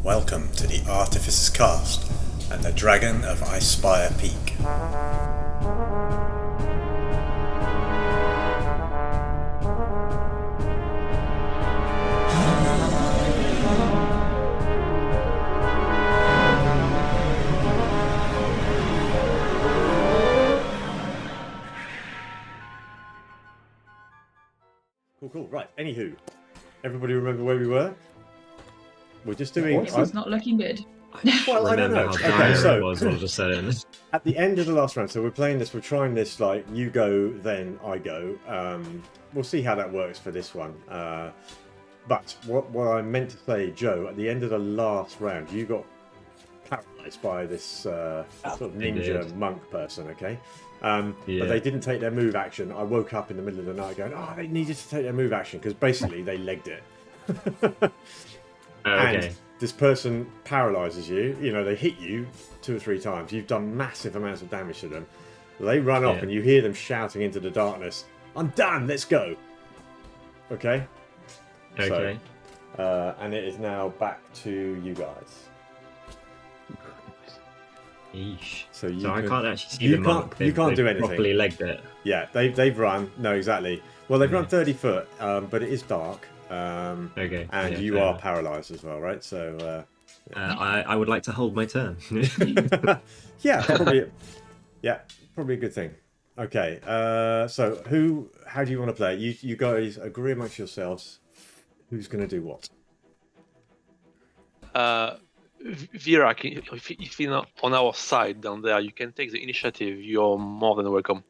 Welcome to the Artificer's Cast and the Dragon of Icespire Peak. Cool. Right, anywho, everybody remember where we were? We're just doing... This is not looking good. Well, I don't know. How Okay, dire so it was all of a sudden. at the end of the last round, so we're playing this, we're trying this, like, you go, then I go. We'll see how that works for this one. But what I meant to say, Joe, at the end of the last round, you got paralyzed by this sort of ninja monk person, okay? But they didn't take their move action. I woke up in the middle of the night going, oh, they needed to take their move action, because basically they legged it. And this person paralyzes you. You know, they hit you 2 or 3 times. You've done massive amounts of damage to them. They run off and you hear them shouting into the darkness, I'm done, let's go. Okay? Okay. So, and it is now back to you guys. Eesh. So I can't actually see the monk. You can't do anything. Properly legged it. Yeah, they've run. No, exactly. Well, they've run 30 foot, but it is dark. Okay. And you are paralyzed as well, right? So I would like to hold my turn. yeah, probably. Yeah, probably a good thing. Okay. So how do you want to play it? You guys agree amongst yourselves. Who's going to do what? Virak, if you're not on our side down there, you can take the initiative. You're more than welcome.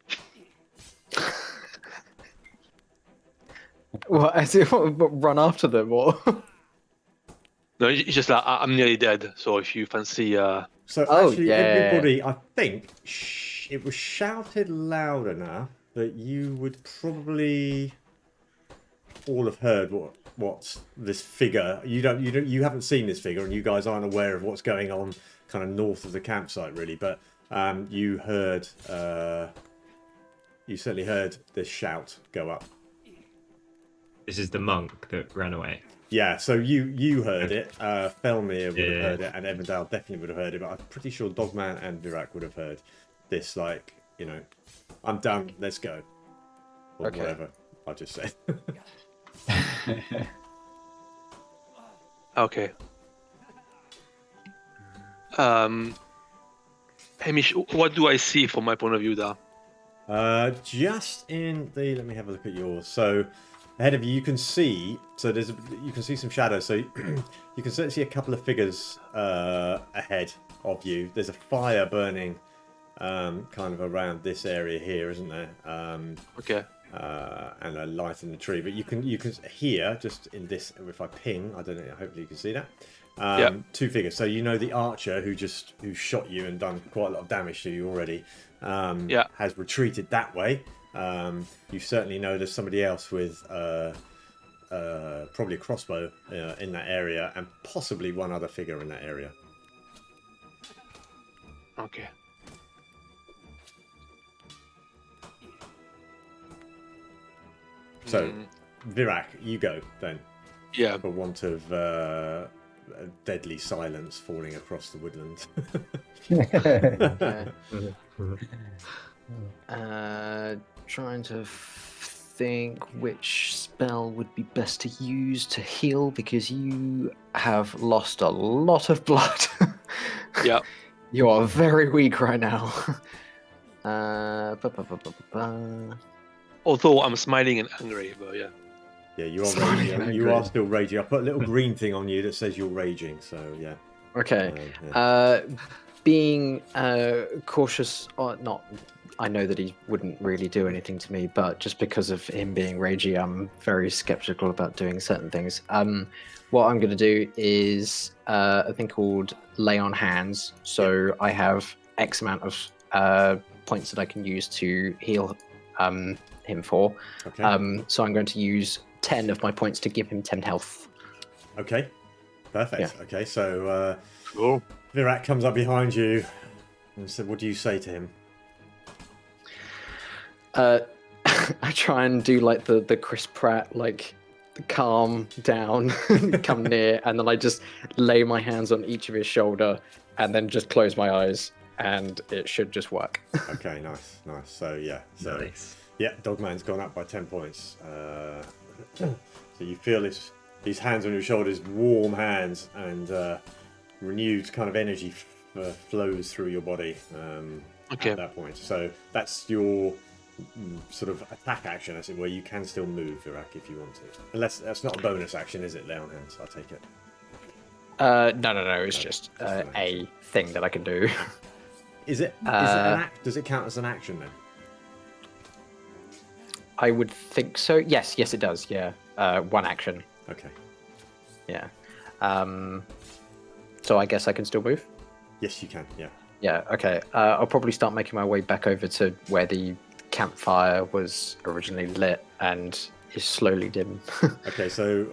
What, as if run after them, or? No, it's just like I'm nearly dead. So if you fancy, So actually, everybody, I think it was shouted loud enough that you would probably all have heard what this figure. You haven't seen this figure, and you guys aren't aware of what's going on, kind of north of the campsite, really. But you heard, you certainly heard this shout go up. This is the monk that ran away. Yeah, so you heard it, Felmir would have heard it, and Evindal definitely would have heard it, but I'm pretty sure Dogman and Virak would have heard this, like, you know, I'm done, let's go. Or whatever I just said. okay. Hamish, what do I see from my point of view there? Just in the, let me have a look at yours. So ahead of you, you can see, so you can see some shadows. So you can certainly see a couple of figures ahead of you. There's a fire burning kind of around this area here, isn't there? Okay. And a light in the tree. But you can hear, just in this, if I ping, I don't know, hopefully you can see that. 2 figures. So you know the archer who shot you and done quite a lot of damage to you already has retreated that way. You certainly know there's somebody else with probably a crossbow in that area, and possibly one other figure in that area. Okay. So, Virak, you go then. Yeah. For want of a deadly silence falling across the woodland. Trying to think which spell would be best to use to heal, because you have lost a lot of blood. Yeah. You are very weak right now. Although I'm smiling and angry, but yeah. Yeah, you are raging. You are still raging. I put a little green thing on you that says you're raging, so yeah. Okay. Being cautious, or not, I know that he wouldn't really do anything to me, but just because of him being ragey, I'm very skeptical about doing certain things. What I'm going to do is a thing called Lay on Hands. So I have X amount of points that I can use to heal him for. Okay. So I'm going to use 10 of my points to give him 10 health. Okay. Perfect. Yeah. Okay, so Cool. Virak comes up behind you and said, what do you say to him? I try and do like the Chris Pratt, like calm down, come near, and then I just lay my hands on each of his shoulder, and then just close my eyes, and it should just work. Okay, nice. So yeah, Nice. yeah, Dogman's gone up by 10 points. So you feel these hands on your shoulders, warm hands, and renewed kind of energy flows through your body Okay. at that point. So that's your sort of attack action, as it were. You can still move, Virak, if you want to. Unless that's not a bonus action, is it, lay on hands? I'll take it. No. It's just a thing that I can do. Is it an act? Does it count as an action then? I would think so. Yes, it does. Yeah, one action. Okay. Yeah. So I guess I can still move. Yes, you can. Yeah. Yeah. Okay. I'll probably start making my way back over to where the campfire was originally lit and is slowly dim. Okay. So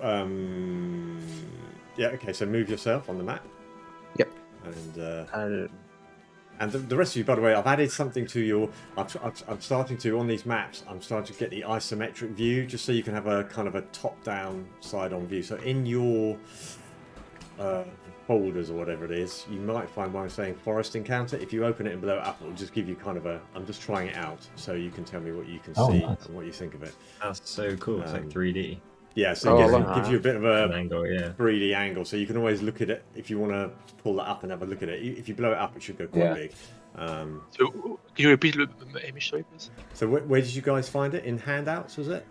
yeah. Okay. So move yourself on the map. Yep. And the rest of you, by the way, I've added something to your. I'm starting to on these maps. I'm starting to get the isometric view, just so you can have a kind of a top-down, side-on view. So in your folders or whatever it is, you might find one saying Forest Encounter. If you open it and blow it up, it will just give you kind of a. I'm just trying it out, so you can tell me what you can see nice. and what you think of it. That's so cool. It's like 3D. Yeah, so it like gives you a bit of An a angle, yeah. 3D angle, so you can always look at it if you want to pull that up and have a look at it. If you blow it up, it should go quite Yeah. big. So can you repeat the image, sorry, please? So where did you guys find it? In handouts, was it?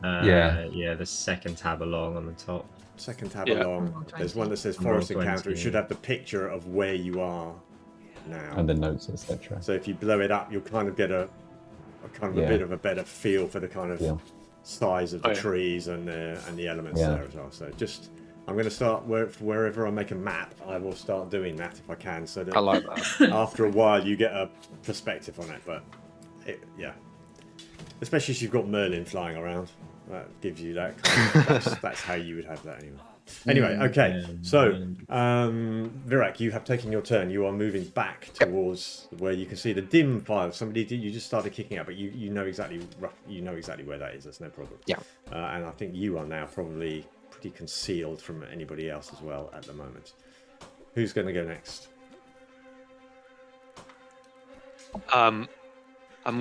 Yeah, the second tab along on the top. Second tab Yeah. along. There's one that says Roll Forest 20, Encounter. It should have the picture of where you are now. And the notes, etc. So if you blow it up, you'll kind of get a kind of a Yeah. bit of a better feel for the kind of Yeah. size of the Oh, yeah. trees and the elements Yeah. there as well. So just I'm going to start wherever I make a map, I will start doing that if I can, so that I like that. after a while you get a perspective on it. But yeah, especially if you've got Merlin flying around, that gives you that kind of, that's how you would have that anyway. Anyway, okay, so Virak, you have taken your turn. You are moving back towards where you can see the dim fire. You just started kicking out, but you know exactly where that is. That's no problem. Yeah. And I think you are now probably pretty concealed from anybody else as well at the moment. Who's going to go next? I'm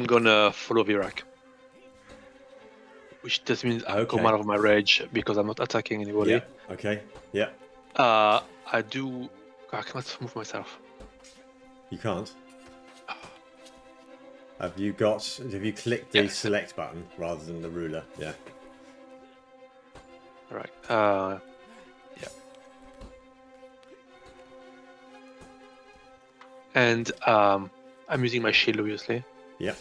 gonna follow Virak. Which just means I come Okay. out of my rage because I'm not attacking anybody. Yeah. Okay. Yeah. I do. I cannot move myself. You can't. Have you clicked the Yes. select button rather than the ruler? Yeah. All right. Yeah. And I'm using my shield, obviously. Yeah.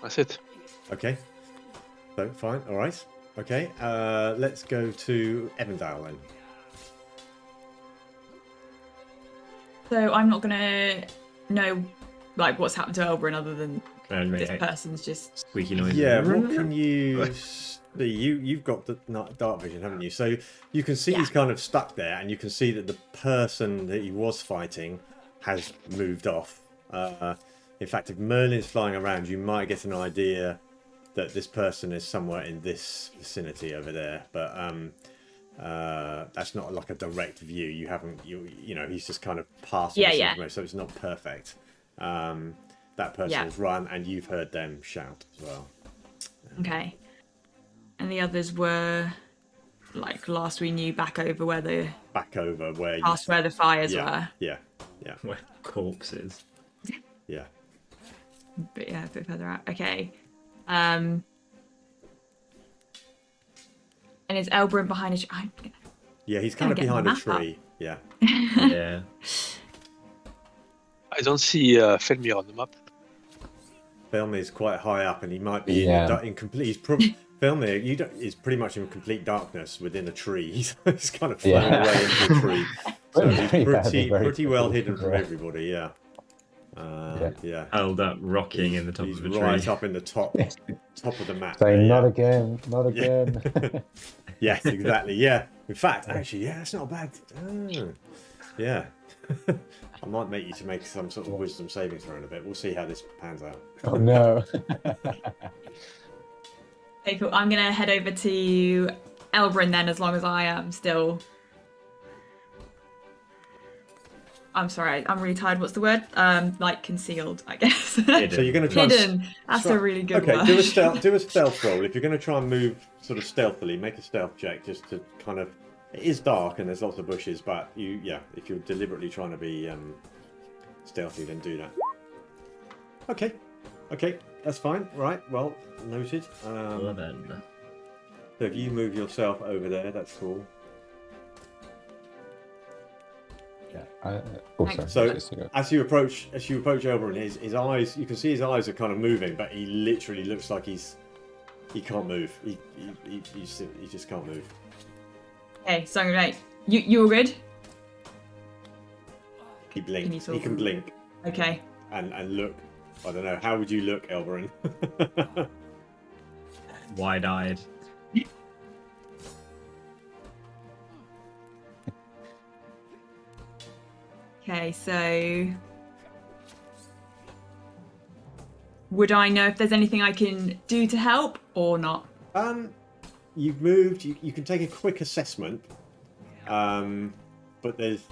That's it. Okay. So fine. All right. Okay. Let's go to Evindal then. So I'm not gonna know like what's happened to Elbrun other than Can I make this person's just squeaky noise? Yeah. What can you see? You've got the dark vision, haven't you? So you can see he's kind of stuck there, and you can see that the person that he was fighting has moved off. In fact, if Merlin's flying around, you might get an idea that this person is somewhere in this vicinity over there. But that's not like a direct view. You haven't, you know, he's just kind of passing this information, so it's not perfect. That person has run, and you've heard them shout as well. okay. And the others were like last we knew back over where the Back over where you. past where the fires Yeah, were. yeah, Where corpses. yeah. But yeah, a bit further out. Okay. And is Elbrun behind a Yeah, he's kind of Gotta get behind the a map up. tree. Yeah. Yeah. I don't see Felmir on the map. Felmir is quite high up, and he might be Yeah. in complete. Felmir, is pretty much in complete darkness within a tree. He's kind of flown Yeah. away into a tree, so he's Very pretty well quickly, hidden from yeah. everybody. Yeah. Yeah. Held up, rocking in the top He's of a right tree. up in the top of the map. Saying, there, not again, not Yeah. again. Yes, exactly. Yeah. In fact, actually, yeah, that's not bad. Yeah. I might make you to make some sort of wisdom saving throw in a bit. We'll see how this pans out. Oh no. Okay, cool. I'm gonna head over to Elbrun then, as long as I am still. I'm sorry, I'm really tired. What's the word? Like concealed, I guess. So you're going to try Hidden. That's a really good okay, word. do a stealth roll. If you're going to try and move sort of stealthily, make a stealth check just to kind of. It is dark and there's lots of bushes, but if you're deliberately trying to be stealthy, then do that. Okay, that's fine. Right, well noted. Well then. So if you move yourself over there, that's cool. Yeah. So as you approach Elbrun, his eyes, you can see his eyes are kind of moving, but he literally looks like he can't move. He just can't move. Okay, so I'm gonna. You all good? He blinks. He can blink Okay. and look. I don't know. How would you look, Elbrun? Wide-eyed. Okay, so would I know if there's anything I can do to help or not? You've moved. You can take a quick assessment, but there's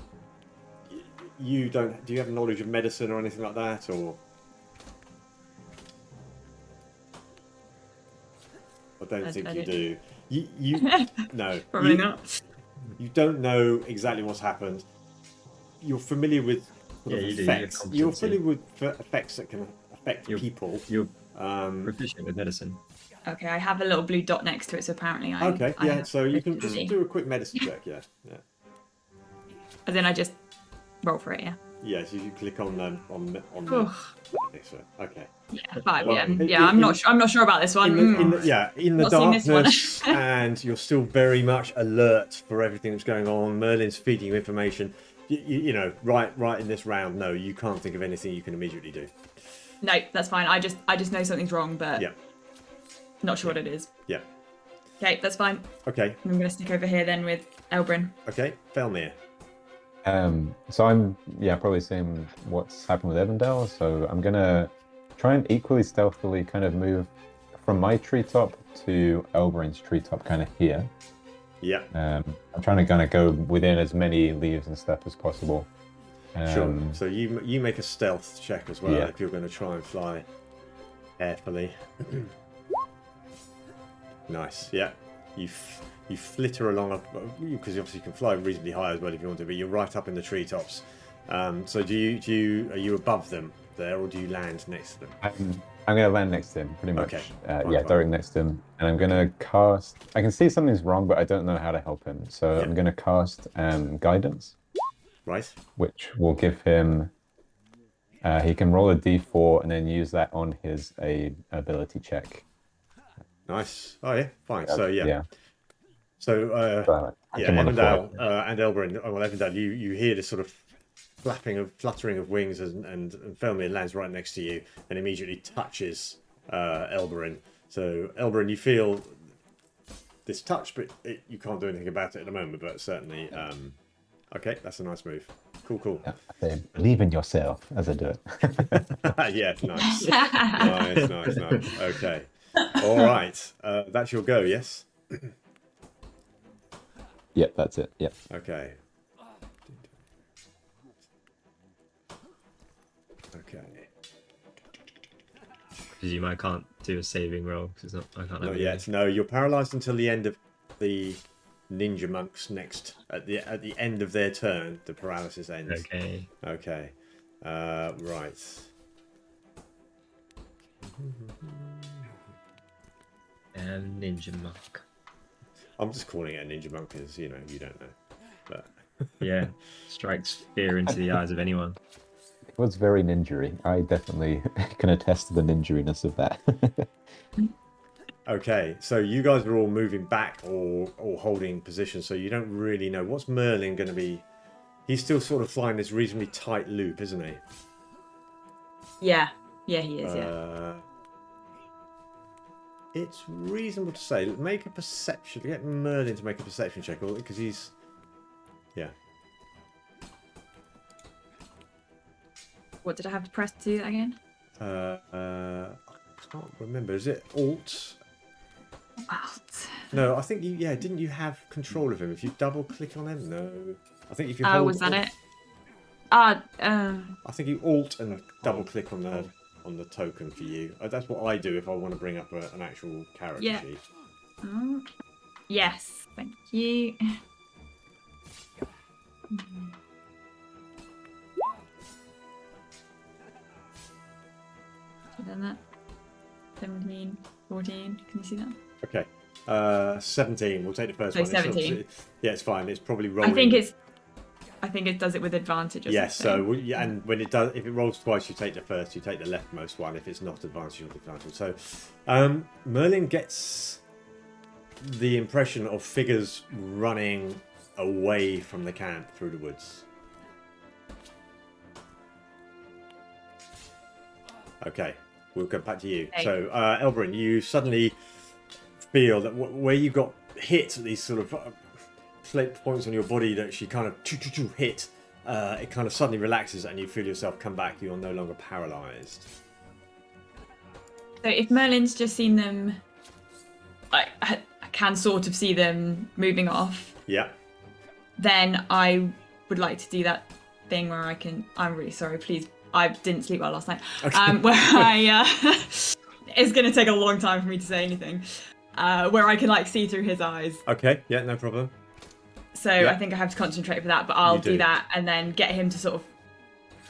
you don't. Do you have knowledge of medicine or anything like that, or? I don't think you do. You no. Probably not. You don't know exactly what's happened. You're familiar with effects. You're familiar with effects that can affect people. You're proficient with medicine. Okay, I have a little blue dot next to it, so apparently I. Okay, I yeah. have So you can just proficiency. do a quick medicine check. Yeah. As in, I just roll for it. Yeah. Yeah. So you click on the Ugh. next to it. Okay. Yeah, 5. Well, yeah. I'm not sure about this one. in the Not seen this one. darkness, and you're still very much alert for everything that's going on. Merlin's feeding you information. You know, right in this round, no, you can't think of anything you can immediately do. No, that's fine. I just know something's wrong, but Yeah. not sure what it is. Yeah. Okay, that's fine. Okay. I'm gonna stick over here then with Elbrun. Okay. Felmir. So I'm probably seeing what's happened with Evindal. So I'm gonna try and equally stealthily kind of move from my treetop to Elbrun's treetop, kind of here. Yeah. I'm trying to kind of go within as many leaves and stuff as possible. Sure. So you make a stealth check as well Yeah. if you're going to try and fly carefully. Nice. Yeah. You flitter along because obviously you can fly reasonably high as well if you want to, but you're right up in the treetops. So are you above them there, or do you land next to them? I'm going to land next to him, pretty much. Okay. Directly next to him. And I'm going to cast... I can see something's wrong, but I don't know how to help him. So I'm going to cast Guidance. Right. Which will give him... he can roll a d4 and then use that on his ability check. Nice. Oh, yeah. Fine. So, yeah. Yeah. So, Evindal and Elbrun, well, Evindal, you hear this sort of fluttering of wings, and Felmir lands right next to you and immediately touches Elbrun. So Elbrun, you feel this touch, but you can't do anything about it at the moment. But certainly, okay, that's a nice move. Cool. Yeah, I say, believe in yourself as I do it. Yeah, nice. nice. Okay, all right. That's your go, yes. Yep, that's it. Yep. Okay. Presume I can't do a saving roll because I can't. Not yet. No, you're paralyzed until the end of the ninja monks next. At the end of their turn, the paralysis ends. Okay. Right. Ninja monk. I'm just calling it a ninja monk because you don't know. But Yeah, strikes fear into the eyes of anyone. It was very ninja-y. I definitely can attest to the ninja-iness of that. Okay, so you guys are all moving back or holding position, so you don't really know. What's Merlin going to be? He's still sort of flying this reasonably tight loop, isn't he? Yeah, he is. It's reasonable to say, make a perception. Get Merlin to make a perception check, because he's... Yeah. What did I have to press to do that again? I can't remember. Is it Alt? No, I think you. Yeah, didn't you have control of him? If you double click on him, no. I think if you Oh, hold. was that Alt- it? I think you alt and double click on the token for you. That's what I do if I want to bring up an actual character Yeah. sheet. Oh, yes, thank you. You done that? 17, 14. Can you see that? Okay. 17. We'll take the first So one. 17. Yeah, it's fine. It's probably I rolling. think it does it with advantage. Or Yes. something. So yeah, and when it does, if it rolls twice, you take the first. You take the leftmost one. If it's not advantage, you take advantage. So, Merlin gets the impression of figures running away from the camp through the woods. Okay, we'll come back to you. Okay. So, Elbryn, you suddenly feel that where you got hit, these sort of points on your body that she kind of hit, it kind of suddenly relaxes and you feel yourself come back. You're no longer paralyzed. So if Merlin's just seen them, I can sort of see them moving off. Yeah. Then I would like to do that thing where I can. I'm really sorry. Please, I didn't sleep well last night. Okay. Where I it's going to take a long time for me to say anything. Where I can like see through his eyes. Okay. Yeah. No problem. So Yeah. I think I have to concentrate for that, but I'll do that and then get him to sort of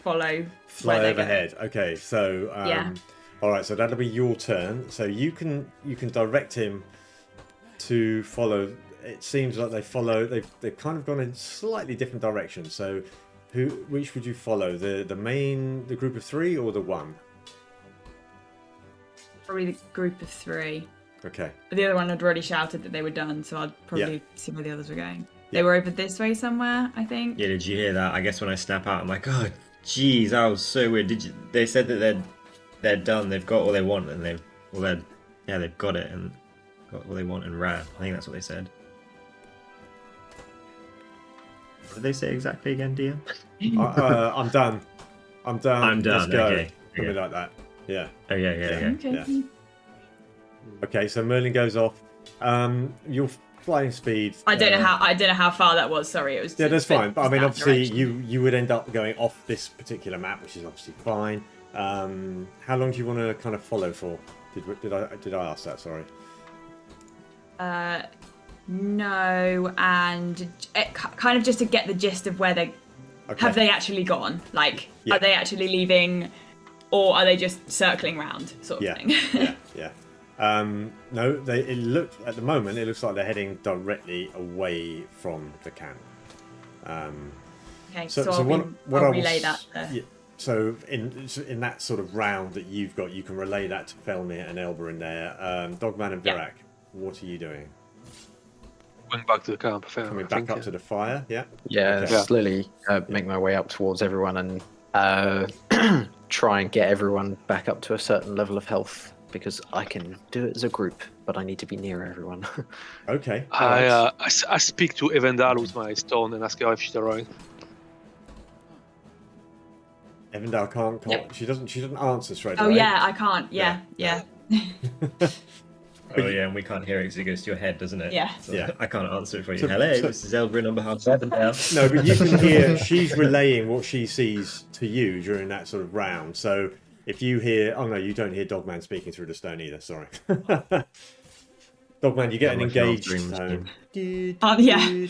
follow. Fly where they're overhead. Okay. So. Yeah. All right. So that'll be your turn. So you can direct him to follow. It seems like they follow. They've kind of gone in slightly different directions. So, which would you follow? The group of three, or the one? Probably the group of three. Okay. But the other one had already shouted that they were done, so I'd probably see where the others were going. They were over this way somewhere, I think. Yeah, did you hear that? I guess when I snap out, I'm like, oh, jeez, that was so weird. Did you? They said that they're done. They've got all they want, and they've got it and got all they want and ran. I think that's what they said. What did they say exactly again, DM? I'm done. I'm done. I'm done. Let's go. Okay. Something like that. Yeah. Oh yeah. Okay. Yeah. Okay. So Merlin goes off. Your flying speed. I don't know how far that was. Sorry, it was. Yeah, that's fine. But I mean, that obviously, direction. you would end up going off this particular map, which is obviously fine. How long do you want to kind of follow for? Did I ask that? Sorry. No, and kind of just to get the gist of where they have they actually gone. Like, Yeah. are they actually leaving, or are they just circling round, sort of thing? Yeah. No, it looks like they're heading directly away from the camp. Okay, So so I'll what I will relay that. Yeah, so in that sort of round that you've got, you can relay that to Felmir and Elba in there. Dogman and Virak, what are you doing? Going back to the camp. Coming back up to the fire, yeah? Yeah, Okay. slowly make my way up towards everyone and try and get everyone back up to a certain level of health, because I can do it as a group, but I need to be near everyone. Okay. I speak to Evindal with my stone and ask her if she's alright. Evindal can't call. Yep. She doesn't answer straight Oh away. yeah, I can't. Yeah. Oh yeah, and we can't hear it because it goes to your head, doesn't it? Yeah. So Yeah. I can't answer it for you. So- Hello, so- this is Elbryn on behalf of Evindal. No, but you can hear she's relaying what she sees to you during that sort of round. So if you hear, oh no, you don't hear Dogman speaking through the stone either. Sorry. Dogman, you get an Yeah, like an engaged old dream tone. Yeah.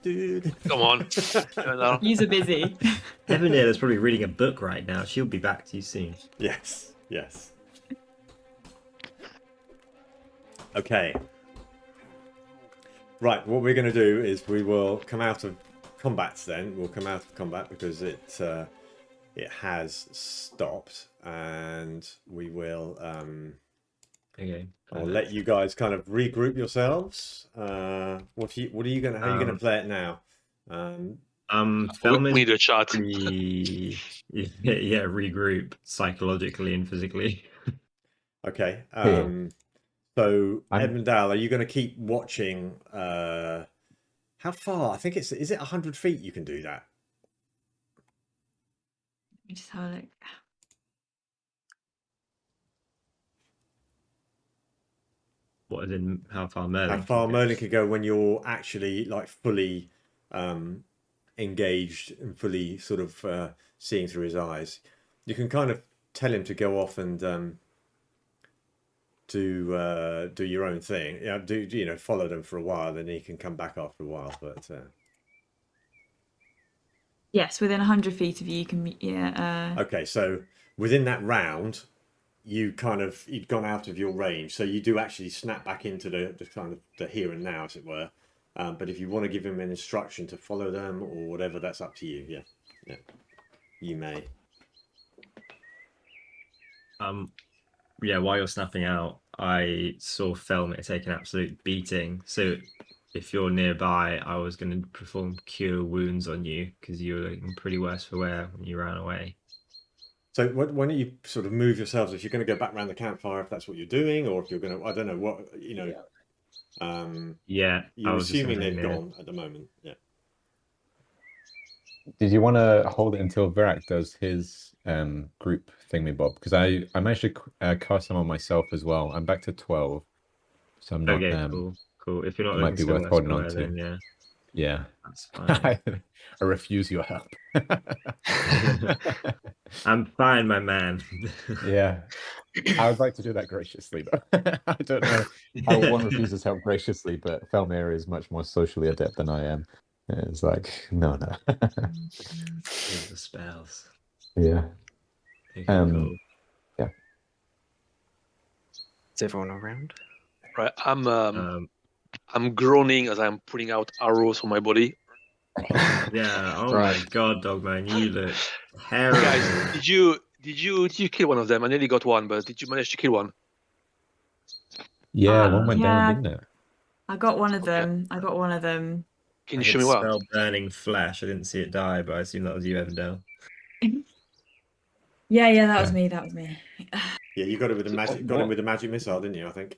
Dude. Come on. Evindal. User busy. Evindal is probably reading a book right now. She'll be back to you soon. Yes. Okay. Right, what we're going to do is we will come out of combat then. We'll come out of combat because it has stopped, and we will Okay. I'll let you guys kind of regroup yourselves. How are you going to play it now? We Felmin's need a chat. yeah, regroup psychologically and physically. Okay. Yeah. So, I'm- Evindal, are you going to keep watching? How far? I think is it 100 feet you can do that? Let me just have a look. What is in how far Merlin? How far can go. Merlin can go when you're actually like fully engaged and fully sort of seeing through his eyes. You can kind of tell him to go off and do your own thing. Yeah, follow them for a while, then he can come back after a while. But Yes, within 100 feet of you, you can. Yeah. okay, so within that round, you'd gone out of your range, so you do actually snap back into the kind of the here and now, as it were. But if you want to give him an instruction to follow them or whatever, that's up to you. Yeah, you may. Yeah, while you're snapping out, I saw Felmit take an absolute beating. So if you're nearby, I was going to perform Cure Wounds on you because you were looking pretty worse for wear when you ran away. So why don't you sort of move yourselves if you're going to go back around the campfire, if that's what you're doing, or if you're going to, I don't know what, Yeah, I you're was just assuming gonna they've say no. gone at the moment. Yeah. Did you want to hold it until Virak does his group thingy-bob? Because I managed to cast some on myself as well. I'm back to 12, so I'm not. Okay, cool. If you're not It might looking be so worth worse holding for on wear, to. then yeah, Yeah. that's fine. I refuse your help. I'm fine, my man. Yeah. I would like to do that graciously, but I don't know how one refuses help graciously, but Felmir is much more socially adept than I am. It's like, no. Here's the spells. Yeah. Okay, Um, cool. Is everyone around? Right, I'm groaning as I'm putting out arrows from my body. Yeah. Oh Right. my god, Dogman, you look terrible. Guys, did you kill one of them? I nearly got one, but did you manage to kill one? Yeah, one went down, Yeah. didn't it? I got one of Okay. them. I got one of them. Can I you show could me what? smell burning flesh. I didn't see it die, but I assume that was you, Evindal. Yeah, that was Yeah. me. That was me. Yeah, you got it with the So, magic. Got him with the magic missile, didn't you? I think.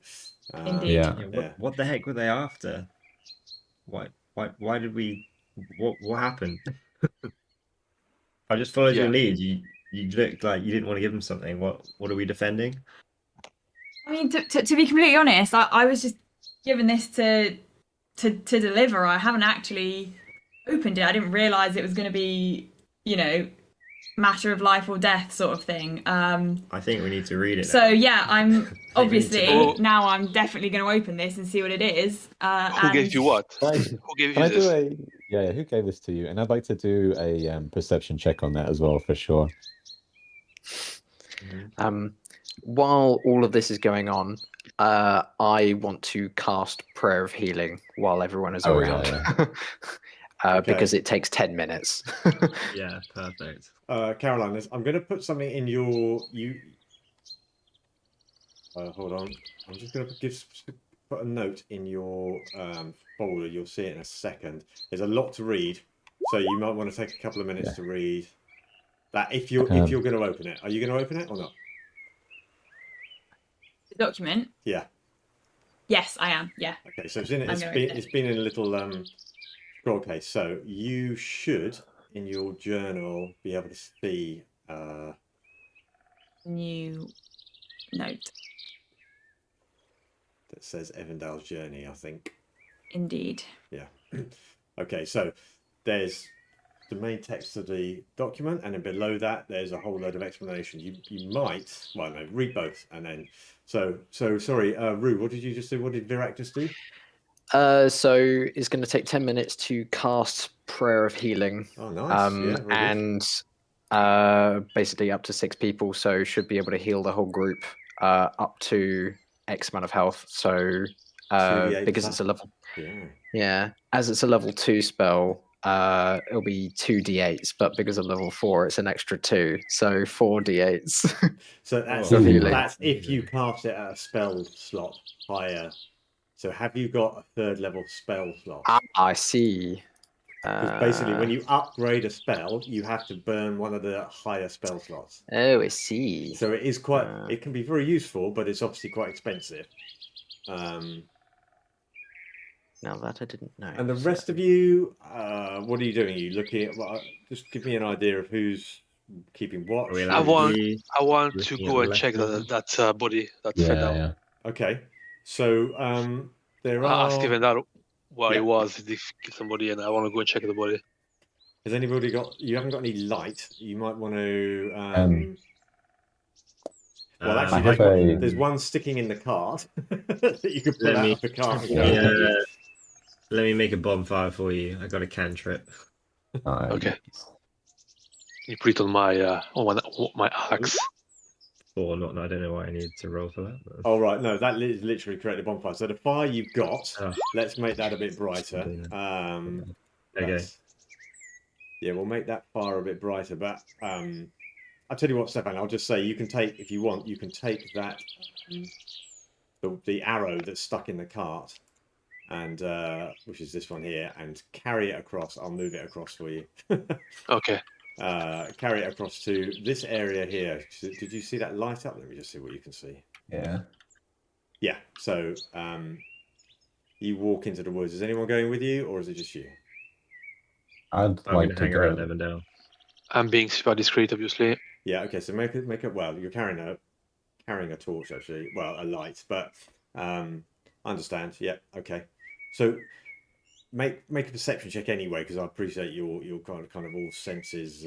Indeed. Yeah. Yeah, what the heck were they after? Why did we? What happened? I just followed your Yeah. lead. You looked like you didn't want to give them something. What are we defending? I mean, to be completely honest, I was just given this to deliver. I haven't actually opened it. I didn't realize it was going to be, matter of life or death sort of thing. I think we need to read it. So now. yeah, I'm obviously Oh. now I'm definitely going to open this and see what it is. Who gave you what? Can Who gave I you do this? yeah, who gave this to you? And I'd like to do a perception check on that as well, for sure. While all of this is going on, I want to cast Prayer of Healing while everyone is around. Because it takes 10 minutes. Yeah, perfect. Caroline, I'm going to put something in your hold on. I'm just going to put a note in your folder. You'll see it in a second. There's a lot to read, so you might want to take a couple of minutes to read that. If you're going to open it, are you going to open it or not? The document. Yeah. Yes, I am. Yeah. Okay, so it's been in a little scroll case. So you should, in your journal, be able to see New note that says Evindal's journey, I think. Indeed. Yeah. Okay, so there's the main text of the document, and then below that there's a whole load of explanation. You might, well, no, read both, and then so sorry, Rue, what did you just do? What did Virak just do? So it's going to take 10 minutes to cast Prayer of Healing. Oh, nice. And basically up to 6 people, so should be able to heal the whole group up to X amount of health. So because it's a level, as it's a level 2 spell, it'll be 2d8s, but because of level 4, it's an extra 2, so 4d8s. So that's if you cast it at a spell slot higher. So have you got a 3rd level spell slot? I see. Because basically, when you upgrade a spell, you have to burn one of the higher spell slots. Oh, I see. So it is quite. It can be very useful, but it's obviously quite expensive. Now that I didn't know. And the rest of you, what are you doing? Are you looking at? Well, just give me an idea of who's keeping watch. I want to go and check that body that fell down. Okay. So there I asked are. Evindal where he Yeah. was. Did he kill somebody? And I want to go and check the body. Has anybody got? You haven't got any light. You might want to. Well, I actually, have a. there's one sticking in the cart that you could pull Let out me of the cart and Yeah. go with you. let me make a bonfire for you. I got a cantrip. Okay. You put it on my axe. Or not. I don't know why I need to roll for that. But... Oh right, no, that is literally create a bonfire. So the fire you've got, Oh, let's make that a bit brighter. okay. Yeah, we'll make that fire a bit brighter. But I'll tell you what, Stefan. I'll just say you can take, if you want, you can take that the arrow that's stuck in the cart, and which is this one here, and carry it across. I'll move it across for you. Okay. Carry it across to this area here. Did you see that light up? Let me just see what you can see. Yeah. Yeah. So you walk into the woods. Is anyone going with you, or is it just you? I'd I'm like going to to hang go. around Evindale. I'm being super discreet, obviously. Yeah. Okay. So make it. Well, you're carrying a torch actually. Well, a light, but I understand. Yeah. Okay. So make a perception check anyway, because I appreciate your kind of all senses.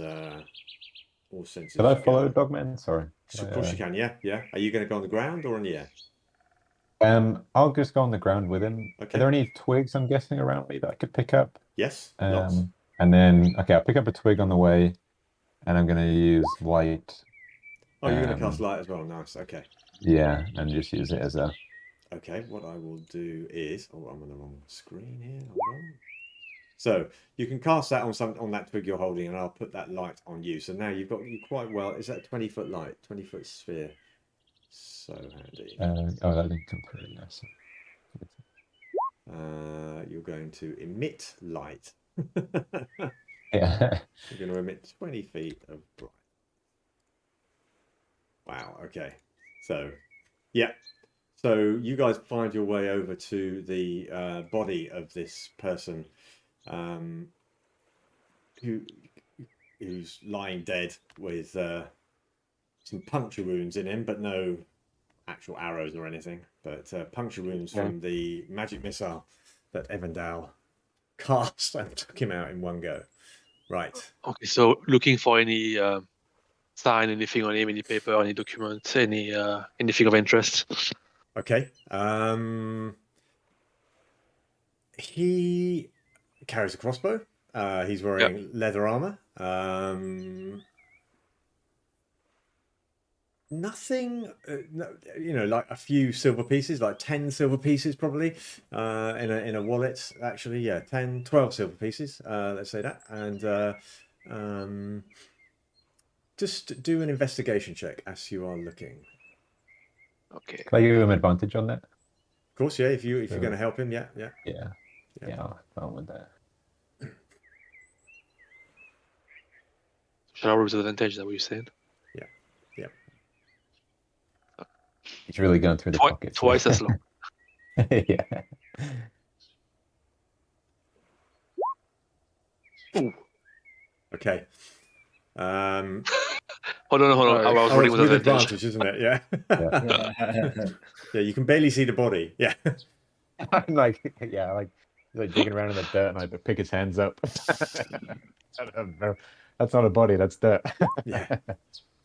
All senses. Did I follow Dogman? Sorry. Of course you can. Yeah. Yeah. Are you going to go on the ground or in the air? I'll just go on the ground with him. Okay. Are there any twigs, I'm guessing, around me that I could pick up? Yes. Lots. And then, okay, I'll pick up a twig on the way, and I'm going to use light. Oh, you're going to cast light as well. Nice. Okay. Yeah, and just use it as a. Okay. What I will do is, oh, I'm on the wrong screen here. Hold on. So you can cast that on that twig you're holding, and I'll put that light on you. So now you've got you quite well. Is that a 20-foot light? 20-foot sphere. So handy. Oh, that didn't come through. Nice. You're going to emit light. Yeah. You're going to emit 20 feet of bright. Wow. Okay. So, yeah. So you guys find your way over to the body of this person, who's lying dead with some puncture wounds in him, but no actual arrows or anything. But puncture wounds from the magic missile that Evindal cast and took him out in one go. Right. Okay, so looking for any sign, anything on him, any paper, any document, anything of interest. Okay. He carries a crossbow. He's wearing leather armor. Nothing, like a few silver pieces, like 10 silver pieces probably, in a wallet, actually. Yeah, 10, 12 silver pieces, let's say that. And just do an investigation check as you are looking. Okay. Can I give him advantage on that? Of course, yeah, if you're going to help him, yeah. Yeah, I'll start with that. Shall I roll with advantage? Is that what you're saying? Yeah. He's really going through the pockets. Twice as long. Yeah. Ooh. Okay. Hold on. I was rolling with advantage. isn't it? Yeah. Yeah, you can barely see the body. Yeah. I'm like digging around in the dirt, and I pick his hands up. That's not a body, that's dirt. Yeah.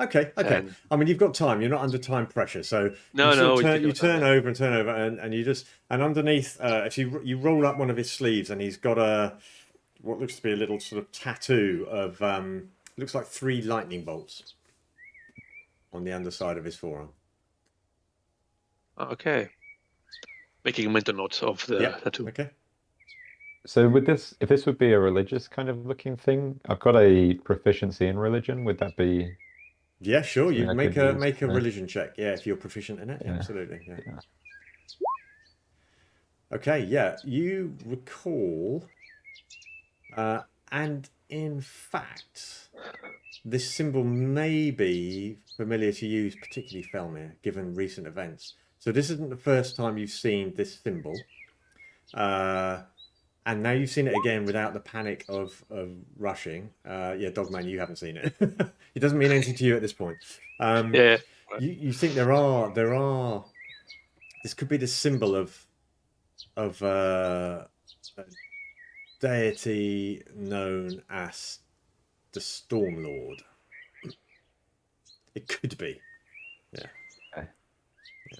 Okay. I mean, you've got time. You're not under time pressure, so you turn over and you just underneath. If you roll up one of his sleeves, and he's got what looks to be a little sort of tattoo of looks like 3 lightning bolts on the underside of his forearm. Okay. Making a mental note of the tattoo. Okay. So with this, if this would be a religious kind of looking thing, I've got a proficiency in religion. Would that be? Yeah, sure. You make a Yeah. religion check. Yeah, if you're proficient in it. Yeah. Absolutely. Yeah. Okay. Yeah, you recall, and in fact, this symbol may be familiar to you, particularly Felmir, given recent events. So this isn't the first time you've seen this symbol. And now you've seen it again without the panic of rushing. Yeah, Dogman, you haven't seen it. It doesn't mean anything to you at this point. Yeah. You think there are this could be the symbol of a deity known as the Storm Lord. It could be. Yeah. Okay. Yeah.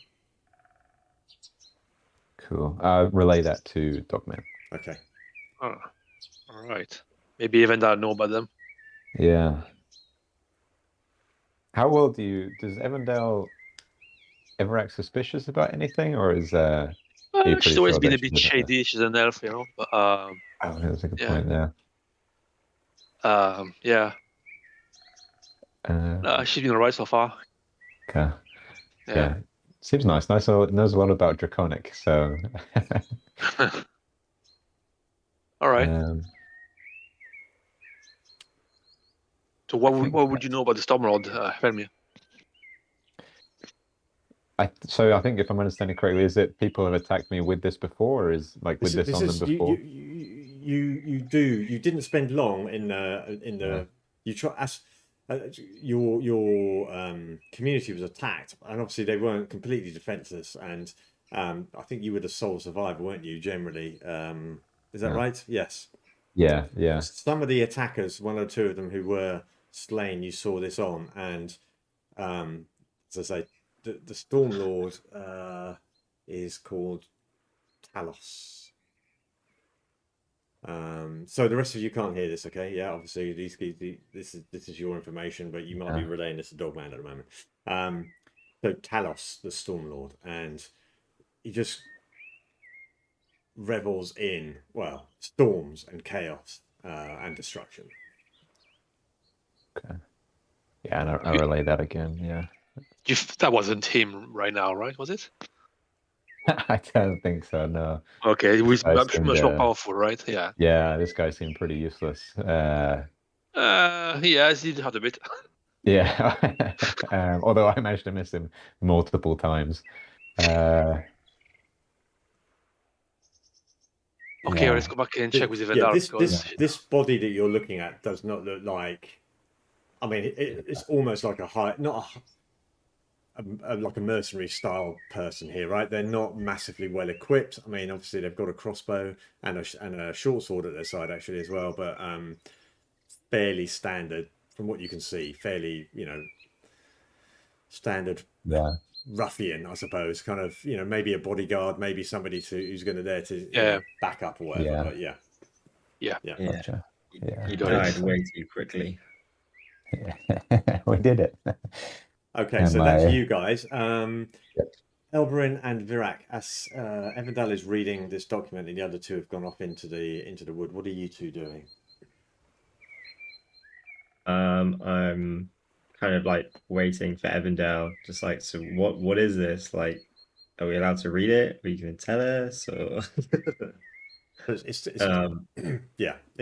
Cool. Relay that to Dogman. Okay. Oh, all right. Maybe Evindal know about them. Yeah. How well does Evandale ever act suspicious about anything, or is are you She's pretty always sure been that a she bit doesn't? shady. She's an elf, you know. But Oh, that's a good yeah. point there. Yeah. She's been alright so far. Okay. Yeah. Yeah. Seems nice. Knows a lot about Draconic, so All right. So what would you know about the Stormlord, Fermi? So I think if I'm understanding correctly, is it people have attacked me with this before, or is like with this on them before? You didn't spend long in the you try as your community was attacked, and obviously they weren't completely defenseless, and I think you were the sole survivor, weren't you? Generally, is that right? Yes. Yeah, yeah. Some of the attackers, one or two of them who were slain, you saw this on, and as I say, the Storm Lord is called Talos. So the rest of you can't hear this, okay? Yeah, obviously this is your information, but you might be relaying this to Dogman at the moment. So Talos, the Storm Lord, and he just revels in, well, storms and chaos and destruction. Okay. Yeah, and I relay that again. Yeah. That wasn't him right now, right? Was it? I don't think so. No. Okay, he's I much assumed, more powerful, right? Yeah. Yeah, this guy seemed pretty useless. Yeah, he did have a bit. Yeah. Although I managed to miss him multiple times. Okay, Yeah. let's go back and check with Evindal. This body that you're looking at does not look like. I mean, it's almost like like a mercenary style person here, right? They're not massively well equipped. I mean, obviously they've got a crossbow and a short sword at their side actually as well, but fairly standard from what you can see. Fairly, standard. Yeah. Ruffian, I suppose. Kind of, maybe a bodyguard, maybe somebody who's going to there to back up or whatever. Yeah. But yeah. Gotcha. Yeah. He died way too quickly. Yeah. We did it. Okay, so that's you guys. Elberyn and Virak, as Evindal is reading this document and the other two have gone off into the wood, what are you two doing? I'm kind of like waiting for Evindal, just like, so what is this? Like, are we allowed to read it? Are you going to tell us? Or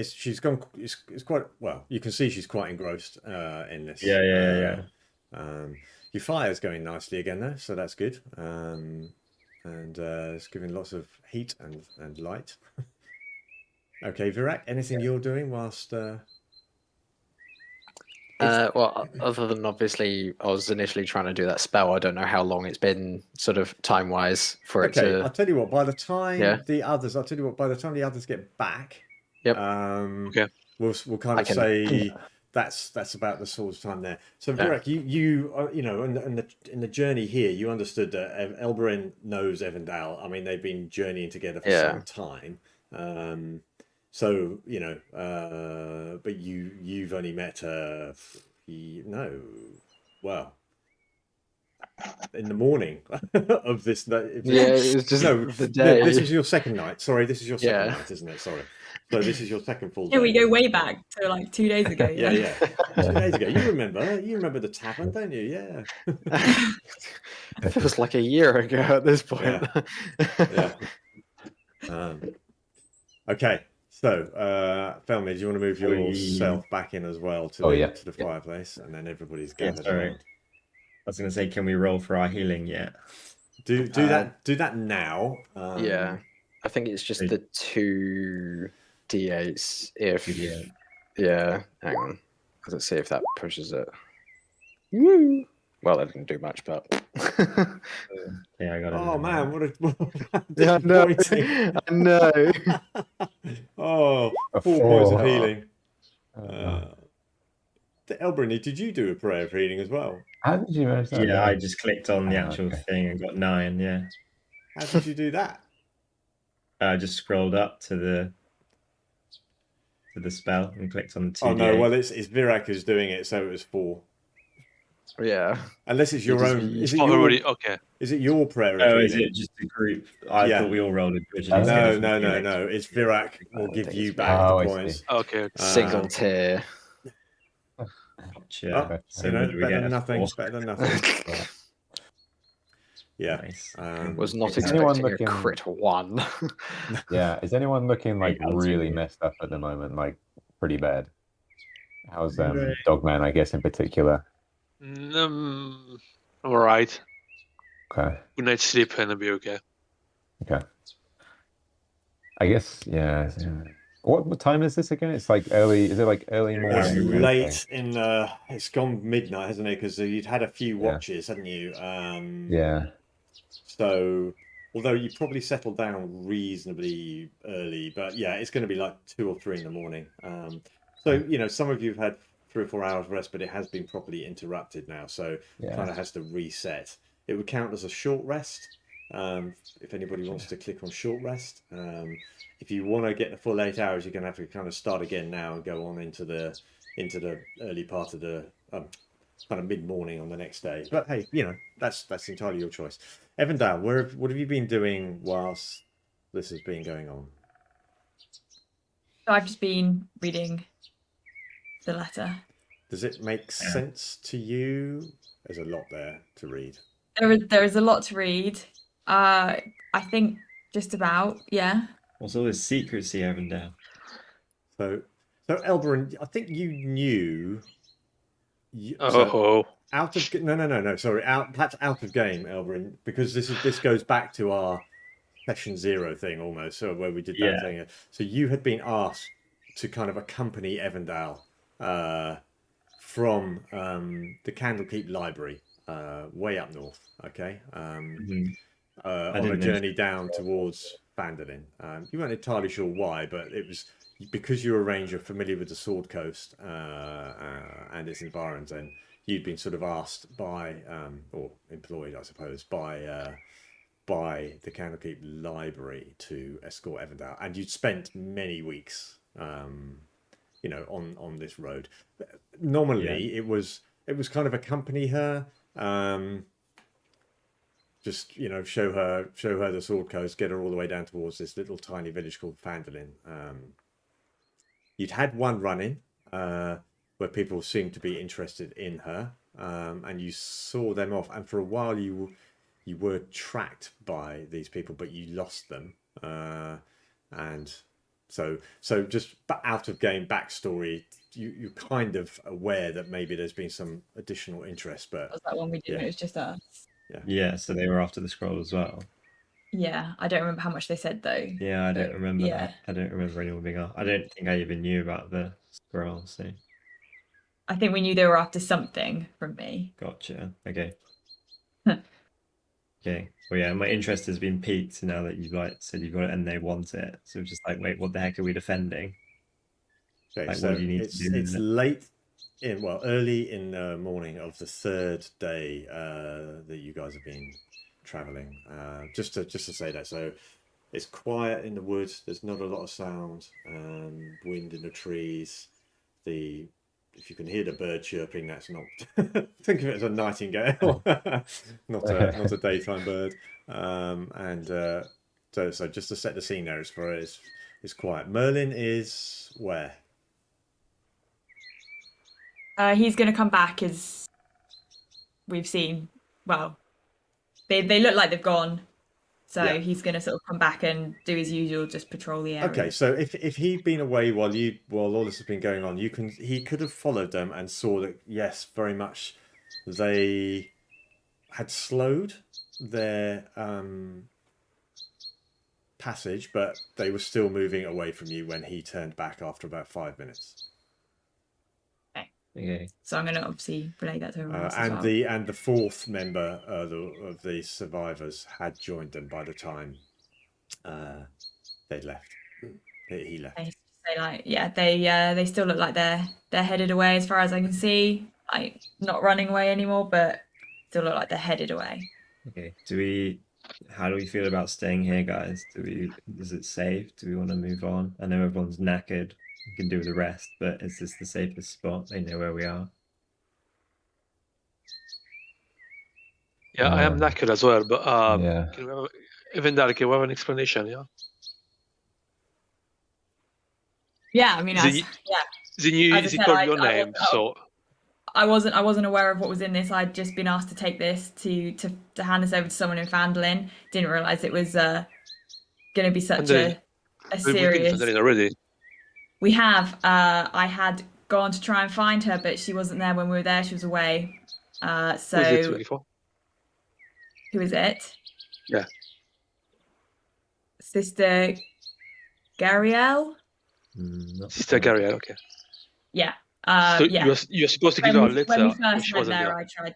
she's gone. It's quite well. You can see she's quite engrossed in this. Yeah. Your fire's going nicely again though, so that's good. And it's giving lots of heat and light. Okay, Virak, anything you're doing whilst? Well, other than obviously, I was initially trying to do that spell. I don't know how long it's been, sort of time-wise, for it to. I'll tell you what. By the time the others get back, okay, we'll kind of say that's about the sort of time there. So Virak, you in the journey here, you understood that Elberyn knows Evindal. I mean, they've been journeying together for some time. So but you've only met her. In the morning of this night. It was just the day. This is your second night. Sorry, this is your second night, isn't it? Sorry. So this is your second full day. Yeah, we go way back to like 2 days ago. Yeah. 2 days ago. You remember the tavern, don't you? Yeah. It feels like a year ago at this point. Yeah. Okay. So, Felmy, do you want to move yourself back in as well to the fireplace, and then everybody's gathered around? I was going to say, can we roll for our healing yet? Do that now. I think it's just the 2 d8s. Hang on. Let's see if that pushes it. Woo! Well, that didn't do much, but. Yeah, I got it. Oh man, what a Yeah, I know. disappointing. I know. Oh, A 4 points of four. healing. Oh. Elbriny, did you do a prayer of healing as well? How did you manage that? Yeah, I just clicked on the actual okay. thing and got 9. Yeah, How did you do that? I just scrolled up to the spell and clicked on the 2d8. Oh no, well it's Virak who's doing it, so it was 4. Yeah. Unless it's your own. Is it Oh, your? already okay. Is it your prayer of Oh, healing? is it just a group? I Yeah. thought we all rolled originally. No, No. It's Virak will I give think you it's back Virak. the Oh, I points. see. Okay. Single tier. Gotcha. Oh, So you know, what do we better get? than A nothing. 4? Better than nothing. Yeah. Nice. Was not Is anyone expecting a looking- crit 1. Yeah, is anyone looking like That was really weird. messed up at the moment? Like pretty bad. How's Right. Dogman, I guess, in particular? I'm alright. Okay. Good night's sleep and I'll be okay. Okay. I guess, yeah. What time is this again? It's like early. Is it like early It's morning? kind of thing? late in. It's gone midnight, hasn't it? Because you'd had a few Yeah. watches, hadn't you? Yeah. So, although you probably settled down reasonably early, but yeah, it's going to be like 2 or 3 in the morning. So you know, some of you have had 3 or 4 hours rest, but it has been properly interrupted now, so Yeah. kind of has to reset. It would count as a short rest. If anybody wants to click on short rest, if you want to get the full 8 hours, you're going to have to kind of start again now and go on into the early part of the kind of mid-morning on the next day. But hey, you know, that's entirely your choice. Evindal, what have you been doing whilst this has been going on? So I've just been reading the letter. Does it make sense to you? There's a lot there to read. There is a lot to read. I think just about, yeah. What's all this secrecy, Evindal? So Elberin, I think you knew. Oh. Out of no. Sorry, perhaps out of game, Elberin, because this goes back to our session 0 thing almost, so where we did that thing. So you had been asked to kind of accompany Evindal from the Candlekeep library, way up north. Okay, on a journey down towards Phandalin. You weren't entirely sure why, but it was because you're a ranger familiar with the Sword Coast and its environs, and you'd been sort of asked by, or employed, I suppose, by the Candlekeep library to escort Evindal, and you'd spent many weeks, you know, on this road. Normally, it was kind of accompany her. Just, you know, show her the Sword Coast, get her all the way down towards this little tiny village called Phandalin. You'd had one run-in where people seemed to be interested in her, and you saw them off. And for a while, you were tracked by these people, but you lost them. And so just out of game backstory, you're kind of aware that maybe there's been some additional interest, but Was that one we did? It was just us. Yeah, so they were after the scroll as well. Yeah, I don't remember how much they said though. Yeah, I don't But, remember yeah. that. I don't remember anyone being off. I don't think I even knew about the scroll, so I think we knew they were after something from me. gotcha. Okay. Okay. Well, yeah, my interest has been piqued now that you've said you've got it and they want it. So it's just like, wait, what the heck are we defending? okay, Like, so what do you need to do? it's late early in the morning of the 3rd day that you guys have been traveling. Just to say that, so it's quiet in the woods. There's not a lot of sound. Wind in the trees. If you can hear the bird chirping, that's not. Think of it as a nightingale, not a daytime bird. So just to set the scene there, it's quiet. Merlin is where? He's going to come back as we've seen. Well, they look like they've gone. So he's going to sort of come back and do his usual, just patrol the area. Okay, so if he'd been away while all this has been going on, he could have followed them and saw that, yes, very much they had slowed their passage, but they were still moving away from you when he turned back after about 5 minutes. Okay. Okay. So I'm going to obviously relay that to everyone else as well. And the fourth member of the survivors had joined them by the time they left. He left. They say like, yeah, they still look like they're headed away as far as I can see. Like not running away anymore, but still look like they're headed away. Okay. How do we feel about staying here, guys? Is it safe? Do we want to move on? I know everyone's knackered. We can do with the rest, but is this the safest spot? They know where we are. Yeah, I am knackered as well, but Yeah. Evindal, can we have an explanation? Yeah. Yeah, I mean, Then he called your name, so I wasn't aware of what was in this. I'd just been asked to take this to hand this over to someone in Fandolin. Didn't realize it was going to be such a serious. We've been already. We have. I had gone to try and find her, but she wasn't there when we were there. She was away. So who is it? Yeah. Sister Gariel. Sister Gariel, okay. Yeah. So yeah. you're supposed to give her a letter. When we first went there, I tried.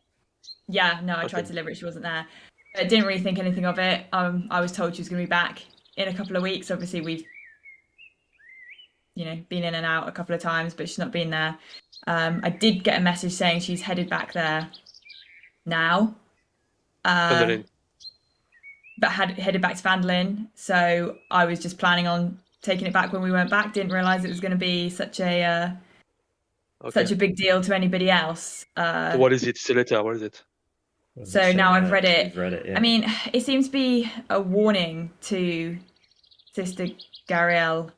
Yeah, no, I tried to deliver it. She wasn't there. I didn't really think anything of it. I was told she was going to be back in a couple of weeks. Obviously, we've been in and out a couple of times, but she's not been there. I did get a message saying she's headed back there now. But headed back to Fandolin. So I was just planning on taking it back when we went back. Didn't realise it was going to be such a big deal to anybody else. So what is it? It's a letter. What is it? So now I've read it. You've read it, yeah. I mean, it seems to be a warning to Sister Gariel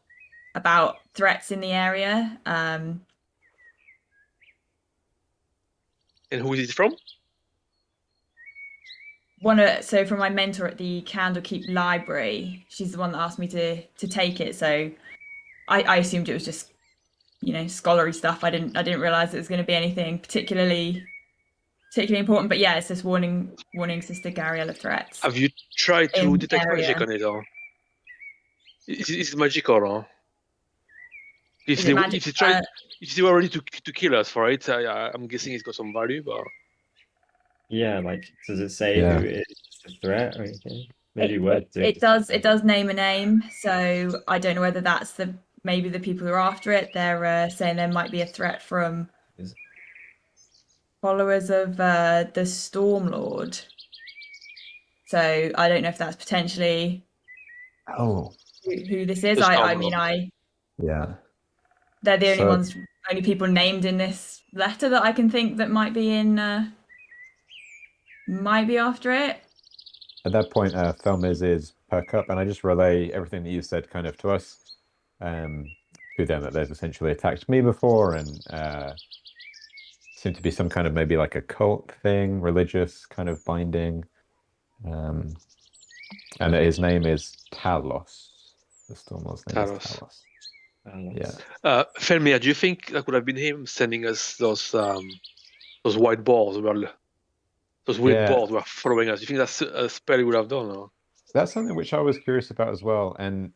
about threats in the area. And who is it from? So from my mentor at the Candlekeep library, she's the one that asked me to take it. So I assumed it was just scholarly stuff. I didn't realize it was going to be anything particularly important. But yeah, it's just warning Sister Gariel of threats. Have you tried to detect magic on it, or is it magical, or if they were ready to kill us for it, I'm guessing it's got some value, but. Yeah, like, does it say who is the threat or anything? Maybe it does name a name, so I don't know whether that's maybe the people who are after it. They're saying there might be a threat from followers of the Stormlord. So I don't know if that's potentially who this is. Yeah. They're the only people named in this letter that I can think that might be after it. At that point, Felmiz's perk up, and I just relay everything that you said kind of to us, to them, that they've essentially attacked me before, and seemed to be some kind of maybe like a cult thing, religious kind of binding, and that his name is Talos. The Stormlord's name is Talos. Yeah. Felmir, do you think that would have been him sending us those white balls? Those weird balls were following us. Do you think that's a spell he would have done? Or? That's something which I was curious about as well. And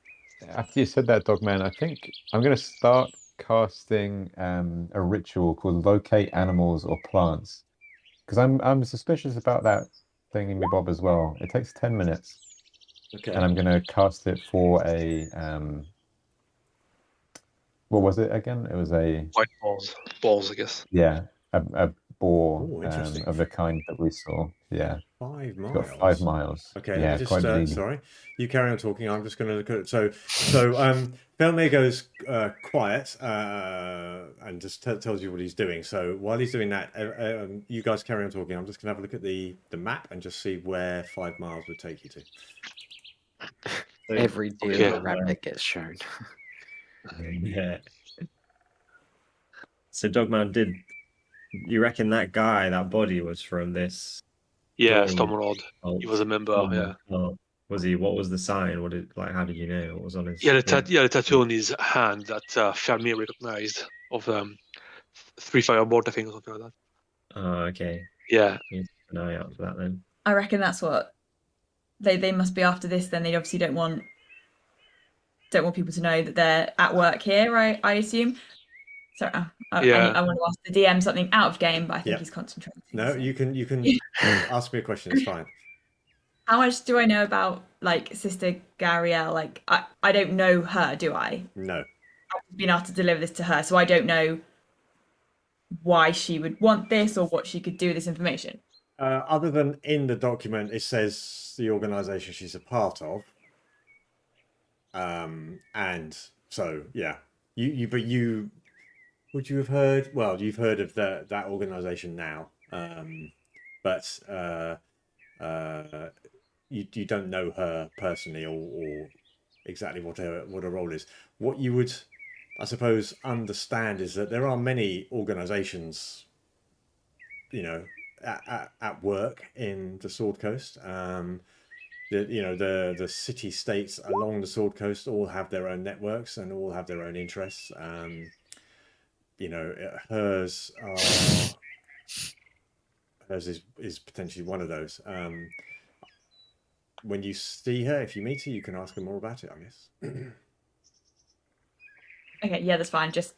after you said that, Dogman, I think I'm going to start casting a ritual called Locate Animals or Plants. Because I'm suspicious about that thing in Bob as well. It takes 10 minutes. Okay. And I'm going to cast it for a... what was it again? It was a... White balls. Balls, I guess. Yeah. A boar of the kind that we saw. Yeah. 5 miles. It's got 5 miles. Okay, yeah, just, sorry. You carry on talking. I'm just going to look at it. So Felmir goes quiet and just tells you what he's doing. So while he's doing that, you guys carry on talking. I'm just going to have a look at the map and just see where 5 miles would take you to. Every deal rabbit gets shown. Yeah. So Dogman, you reckon that body was from this? Yeah, Stormlord. He was a member. Was he? What was the sign? How did you know? What was on his? Yeah, the tattoo on his hand that Felmir recognized of 3 firebolt, I think, or something like that. Oh, okay. Yeah. Keep an eye out for that then. I reckon that's what they must be after this. Then they obviously don't want people to know that they're at work here. I assume. Sorry, Yeah. I want to ask the DM something out of game, but I think Yeah. he's concentrating. No, so. you can ask me a question. It's fine. How much do I know about like Sister Gariel? Like I don't know her, do I? No. I've been asked to deliver this to her, so I don't know why she would want this or what she could do with this information. Other than in the document, it says the organisation she's a part of. And so yeah, but you would you have heard? Well, you've heard of that organisation now, but you don't know her personally or exactly what her role is. What you would, I suppose, understand is that there are many organisations, at work in the Sword Coast. The city states along the Sword Coast all have their own networks and all have their own interests. Hers is potentially one of those. When you see her, if you meet her, you can ask her more about it, I guess. Okay, yeah, that's fine. Just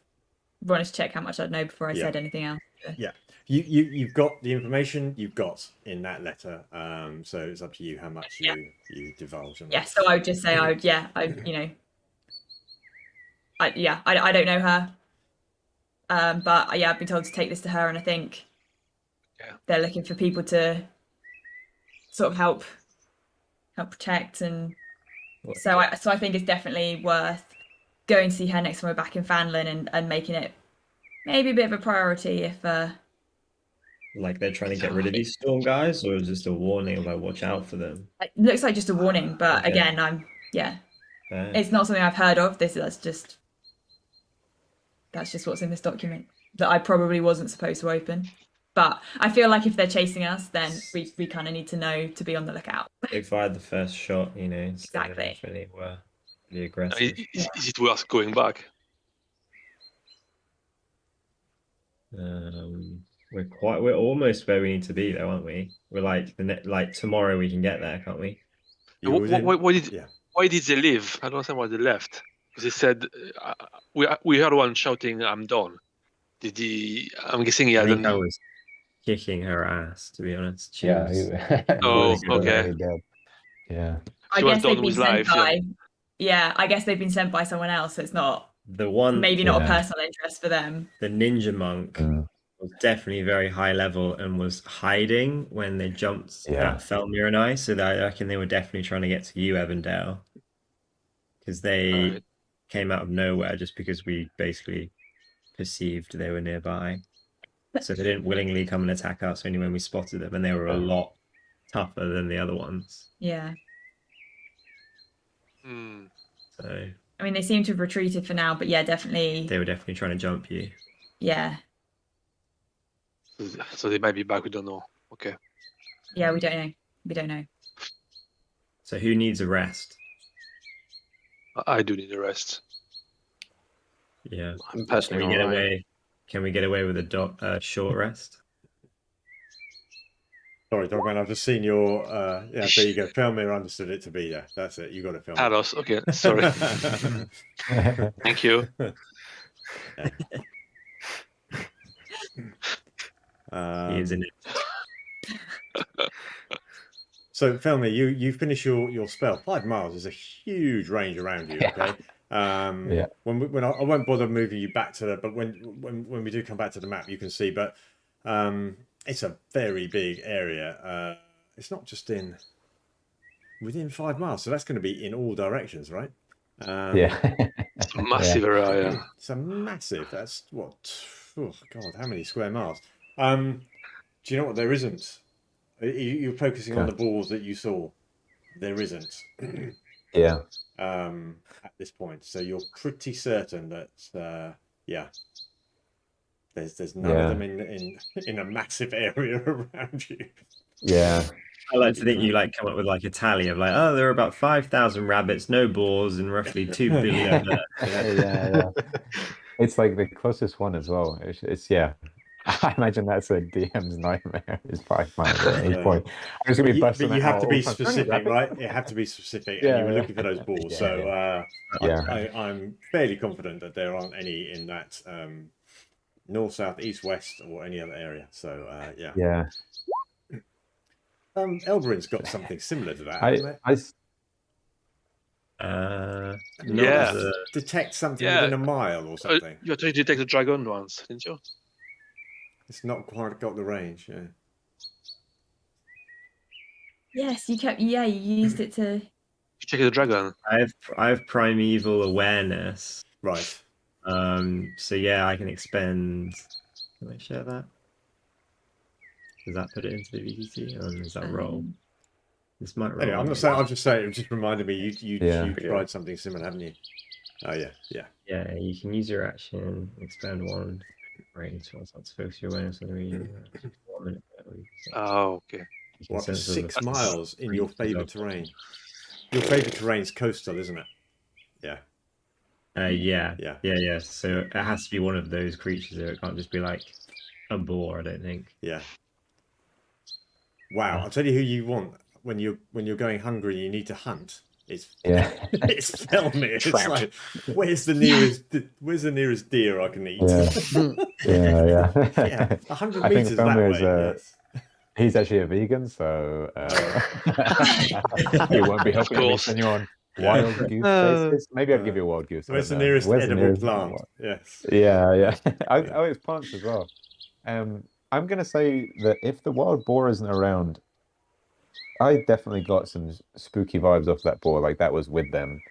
wanted to check how much I'd know before I said anything else. Yeah, you've got the information you've got in that letter. So it's up to you how much you divulge. Yeah, so I would just say I don't know her. But yeah, I've been told to take this to her, and I think they're looking for people to sort of help protect, and so I think it's definitely worth going to see her next time we're back in Fanlin and making it maybe a bit of a priority if like they're trying to get rid of these storm guys, or is just a warning of like watch out for them? It looks like just a warning, but again, it's not something I've heard of. That's just what's in this document that I probably wasn't supposed to open. But I feel like if they're chasing us, then we kind of need to know to be on the lookout. They fired the first shot, Exactly. They were really aggressive. Is it worth going back? We're almost where we need to be, though, aren't we? We're like tomorrow we can get there, can't we? Why did they leave? I don't understand why they left. They said we heard one shouting, "I'm done." Did he? I'm guessing he hadn't. I think I was kicking her ass, to be honest. Oh, okay. Yeah. I guess they've been sent by. Yeah, I guess they've been sent by someone else. So it's not the one. Maybe not a personal interest for them. The ninja monk was definitely very high level and was hiding when they jumped at Felmir and I. So I reckon they were definitely trying to get to you, Evindal, because they came out of nowhere just because we basically perceived they were nearby. So they didn't willingly come and attack us only when we spotted them, and they were a lot tougher than the other ones. Yeah. So I mean, they seem to have retreated for now, but yeah, definitely. They were definitely trying to jump you. Yeah. So they might be back. We don't know. Okay. Yeah, we don't know. We don't know. So who needs a rest? I do need a rest. Yeah. I'm personally Can we get away with a short rest? Sorry, Dogman, I've just seen your there you go. Felmir understood it to be there. That's it. You got it, Felmir. Talos, okay, sorry. Thank you. He is in it. So Felmir, you finish your spell. 5 miles is a huge range around you, okay? When I won't bother moving you back to but when we do come back to the map you can see, but it's a very big area. It's not just within 5 miles, so that's going to be in all directions, right? It's a massive area. It's a massive. That's what? Oh God, how many square miles? Do you know what? There isn't. You're focusing on the balls that you saw. There isn't. At this point, so you're pretty certain that there's none of them in a massive area around you. I like to think you come up with a tally of there are about 5,000 rabbits, no boars, and roughly 2 billion. It's like the closest one as well. It's I imagine that's a DM's nightmare. Is 5 miles at any point. I'm just gonna be busting. But you have to be specific, right? You have to be specific, and you were looking for those balls. I'm fairly confident that there aren't any in that north, south, east, west, or any other area. So yeah. Yeah. Elberin's got something similar to that, I, hasn't it? Not Yeah. the- Detect something Yeah. within a mile or something. You tried to detect the dragon once, didn't you? It's not quite got the range. Yeah. Yes, you kept. Yeah, you used it to. You check the dragon. I have primeval awareness. Right. So yeah, I can expend. Can I share that? Does that put it into the VTT, or does that roll? This might roll. Anyway, I'm not saying. I'm just saying. It just reminded me. You tried something similar, haven't you? Oh yeah. Yeah. Yeah, you can use your action, expend one range. So that's focus your awareness on the region. 1 minute. Oh, okay. You can Well, up to sense all 6 the- miles in your favourite terrain. Your favourite terrain's coastal, isn't it? Yeah. Yeah. So it has to be one of those creatures. There, it can't just be like a boar. I don't think. Yeah. Wow. I'll tell you who you want when you're going hungry and you need to hunt. It's it's Felmir. It's like where's the nearest deer I can eat? Yeah. 100 I think meters that Felmir way. is Yes. he's actually a vegan, so he won't be helping me send you on wild goose chases. Maybe I'd give you a wild goose. Where's the nearest edible plant? Yes. Yeah. Oh, it's plants as well. I'm gonna say that if the wild boar isn't around, I definitely got some spooky vibes off that boar, like that was with them,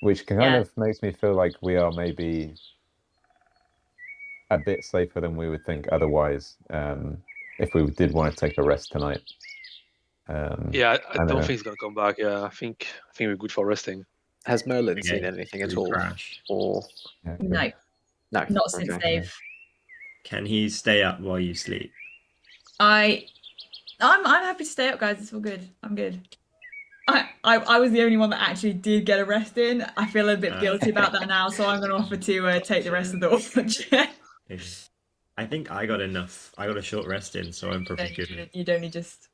which kind of makes me feel like we are maybe a bit safer than we would think otherwise, if we did want to take a rest tonight. Yeah, I don't think he's gonna come back. Yeah, I think we're good for resting. Has Merlin seen anything at all? Crash. Or No, not since they've. Can he stay up while you sleep? I'm happy to stay up, guys. It's all good. I'm good. I was the only one that actually did get a rest in. I feel a bit guilty about that now, so I'm going to offer to take the rest of the watch. I think I got enough. I got a short rest in, so I'm probably good. You'd only just.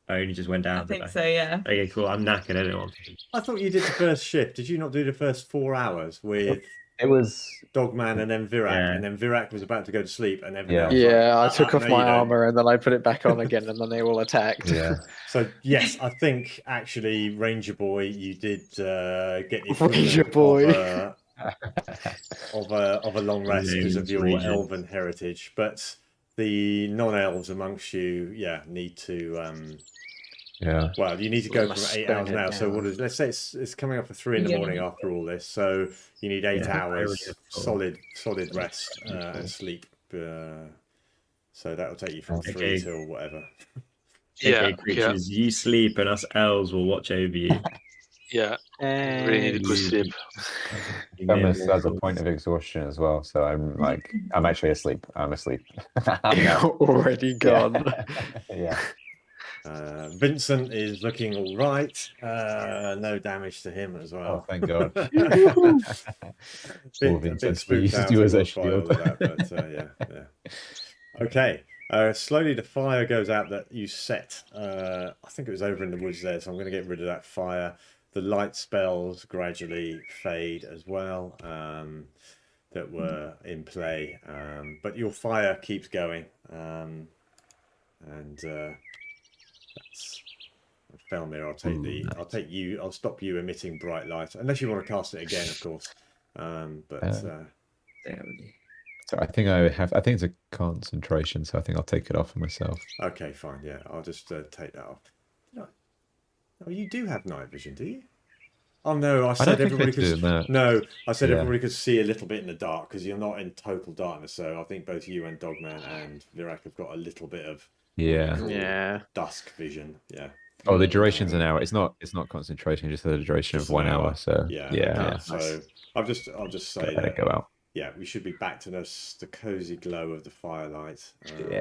I only just went down. I think so, yeah. Okay, cool. I'm knackered. I don't want to. I thought you did the first shift. Did you not do the first 4 hours with? It was Dogman and then Virak, and then Virak was about to go to sleep, and everyone I took off my armor and then I put it back on again, and then they all attacked. Yeah. So yes, I think actually, Ranger Boy, you did get the Ranger Boy of a long rest because of your elven heritage, but the non-elves amongst you, need to. Well, you need to go from 8 hours now. So what is? Let's say it's coming up for 3 in the morning after all this. So you need 8 hours solid rest and sleep. So that'll take you from 3 till whatever. Okay, creatures, you sleep and us elves will watch over you. Yeah, really need to go sleep. Almost as a point of exhaustion as well. So I'm actually asleep. I'm asleep. You're already gone. Yeah. Vincent is looking all right. No damage to him as well. Oh, thank God. a bit spooked out you as a by all of that, but yeah. Okay. Slowly the fire goes out that you set. I think it was over in the woods there, so I'm going to get rid of that fire. The light spells gradually fade as well that were in play, but your fire keeps going, and that's Felmir. I'll stop you emitting bright light unless you want to cast it again, of course. So I think I think it's a concentration, so I think I'll take it off for myself. Okay, fine. Yeah, I'll just take that off. Oh, you do have night vision, do you? Oh no, I said everybody could. No, I said everybody could see a little bit in the dark because you're not in total darkness. So I think both you and Dogman and Virak have got a little bit of dusk vision. Yeah. Oh, the duration's an hour. It's not concentration, just the duration of 1 hour. So So I'll just say let it go out. Yeah, we should be back to the cozy glow of the firelight.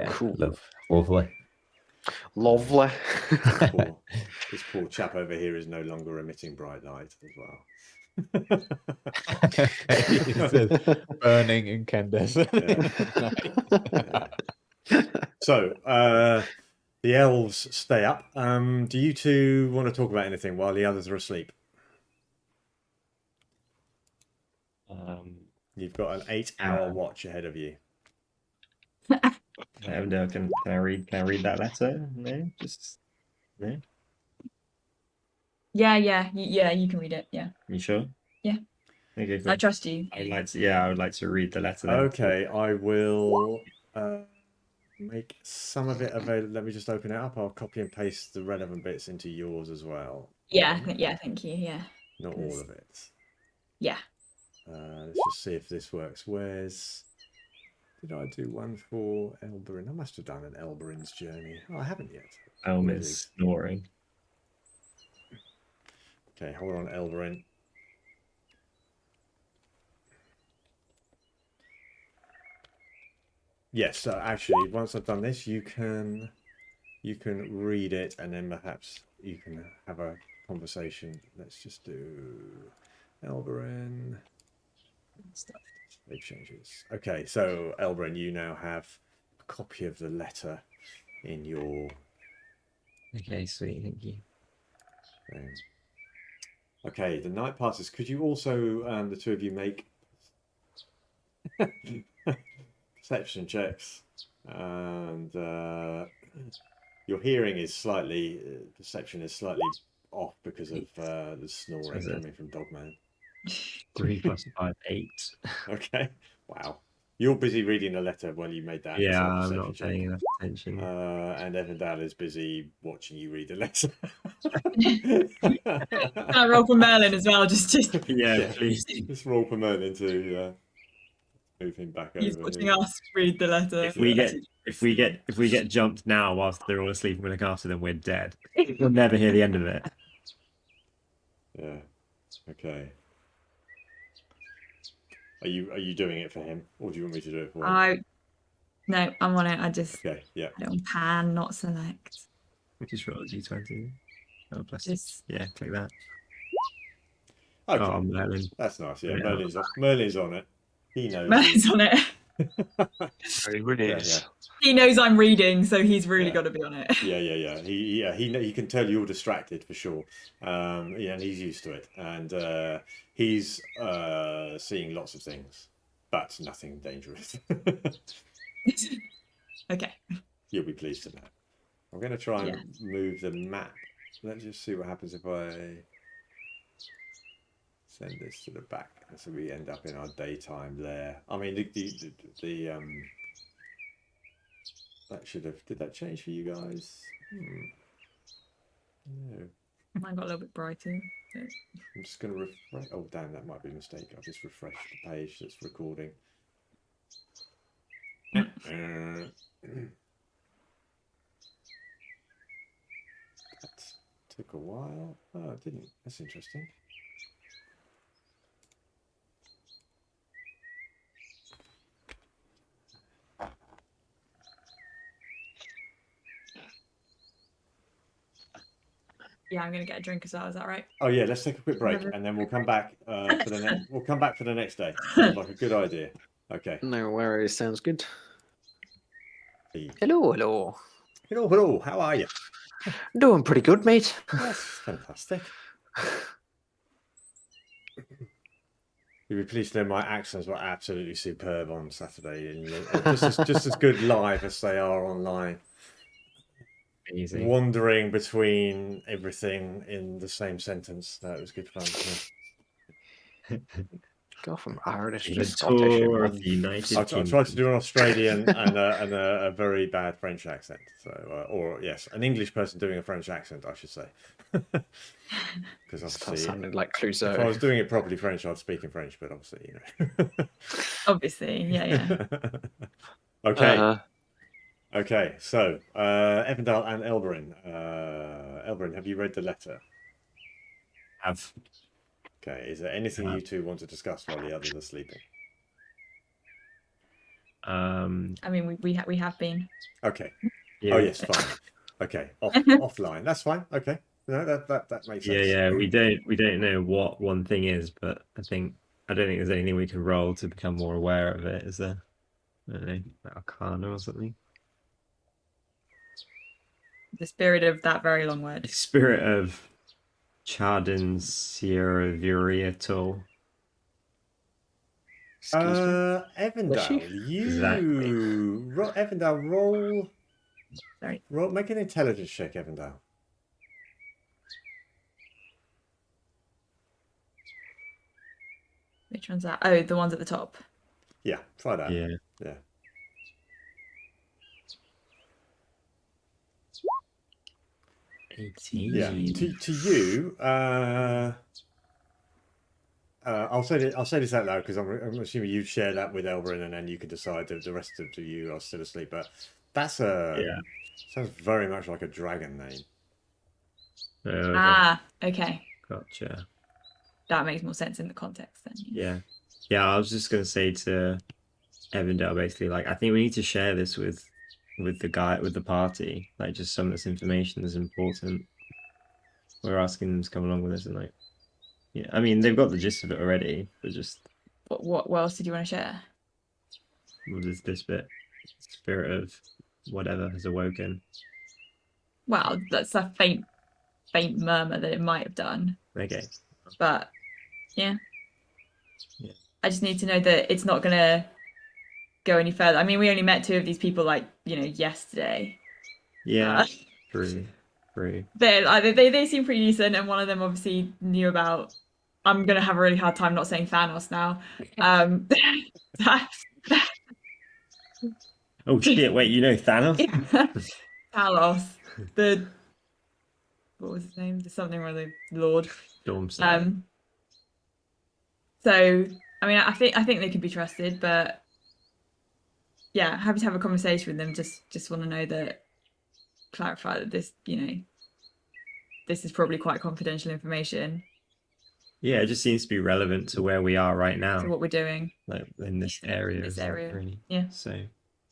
Cool. Lovely. This poor chap over here is no longer emitting bright light as well. Burning incandescent. So, the elves stay up. Do you two want to talk about anything while the others are asleep? You've got an 8-hour watch ahead of you. Evindal, can I read that letter? No, just no. Yeah, you can read it. Yeah, You sure? Yeah. Okay, cool. I trust you. I would like to. Yeah, I would like to read the letter then. Okay, I will make some of it available. Let me just open it up. I'll copy and paste the relevant bits into yours as well. Yeah, thank you. Yeah, Not all of it. yeah. Let's just see if this works. Did I do one for Elberyn? I must have done an Elberyn's journey. Oh, I haven't yet. Is snoring. Okay, hold on, Elberyn. Yes, so actually, once I've done this, you can read it, and then perhaps you can have a conversation. Let's just do Elberyn. Save changes. Okay, so Elberyn, you now have a copy of the letter in your Okay, sweet, thank you. thing. Okay, the night passes. Could you also, the two of you, make perception checks? And your hearing is slightly, perception is slightly off because of the snoring coming from Dogman. 3 plus 5, 8. Okay, wow. You're busy reading the letter when you made that. Yeah, I'm perception not check. paying enough attention. And Evindal is busy watching you read the letter. Can I roll for Merlin as well? Just Yeah, please. Just roll for Merlin to move him back he's over. watching us read the letter. If we get jumped now whilst they're all asleep and we look after them, we're dead. We'll never hear the end of it. Yeah. Okay. Are you doing it for him, or do you want me to do it for him? No, I'm on it. I just Okay. Yeah. put it on pan, not select. Just roll a d20. Oh, plus Just yeah, click that. Okay. Oh, Merlin. That's nice. Yeah, Yeah. Merlin's on it. He knows. Merlin's on it. He really is. He knows I'm reading, so he's really Yeah. got to be on it. Yeah. He can tell you're distracted for sure. Yeah, and he's used to it, and he's seeing lots of things, but nothing dangerous. Okay. You'll be pleased to know. I'm going to try and move the map. Let's just see what happens if I send this to the back, so we end up in our daytime there. I mean, the that should have. Did that change for you guys? No. Mine got a little bit brighter. I'm just going to refresh. Oh, damn, that might be a mistake. I'll just refresh the page that's recording. That took a while. Oh, it didn't. That's interesting. Yeah, I'm gonna get a drink as well. Is that right? Oh yeah, let's take a quick break and then we'll come back for the next. We'll come back for the next day. Sounds like a good idea. Okay. No worries, sounds good. Hey. Hello. Hello. How are you? Doing pretty good, mate. That's fantastic. You'll be pleased to know my accents were absolutely superb on Saturday, and just as good live as they are online. Easy. Wandering between everything in the same sentence. That was good fun. Yeah. Go from Irish to The Scottish. tour of the United I Kingdom. tried to do an Australian and a very bad French accent. So, or yes, an English person doing a French accent, I should say. Because obviously, sounded like Clouseau. if I was doing it properly French, I'd speak in French. But obviously, Obviously, yeah. Okay. Okay. So, Evindal and Elberyn. Elberyn, have you read the letter? Have. Okay. Is there anything you two want to discuss while the others are sleeping? I mean, we have been. Okay. Yeah. Oh yes, fine. Okay, offline. That's fine. Okay, no, that makes sense. Yeah. We don't know what one thing is, but I don't think there's anything we can roll to become more aware of it. Is there? I don't know, like Arcana or something. The spirit of that very long word. The spirit of Chardon Sierra Viriatal. Excuse me. Evindal, Exactly. Evindal, Sorry. make an intelligence check, Evindal. Which one's that? Oh, the ones at the top. Yeah, try that. Yeah. Yeah. 18. Yeah. To you, I'll say this out loud because I'm assuming you share that with Elbrin, and then you can decide that the rest of you are still asleep. But that's sounds very much like a dragon name. Okay. Ah, okay. Gotcha. That makes more sense in the context then. Yeah. Yeah, I was just gonna say to Evindale basically, like, I think we need to share this with the party. Like, just some of this information is important. We're asking them to come along with us, and like, yeah, I mean, they've got the gist of it already, but just What else did you want to share? what is this bit? Spirit of whatever has awoken. Well, that's a faint murmur that it might have done. Okay. But yeah. Yeah. I just need to know that it's not gonna go any further. I mean, we only met 2 of these people like, yesterday. Yeah. True. They seem pretty decent, and one of them obviously knew about. I'm gonna have a really hard time not saying Thanos now. Oh shit! Wait, you know Thanos? Talos, what was his name? There's something wrong with the Lord. Stormslayer. So I mean, I think they can be trusted, but yeah, happy to have a conversation with them. Just want to know that, clarify that this, this is probably quite confidential information. Yeah, it just seems to be relevant to where we are right now. To what we're doing. Like in this area. This area. Really. Yeah. So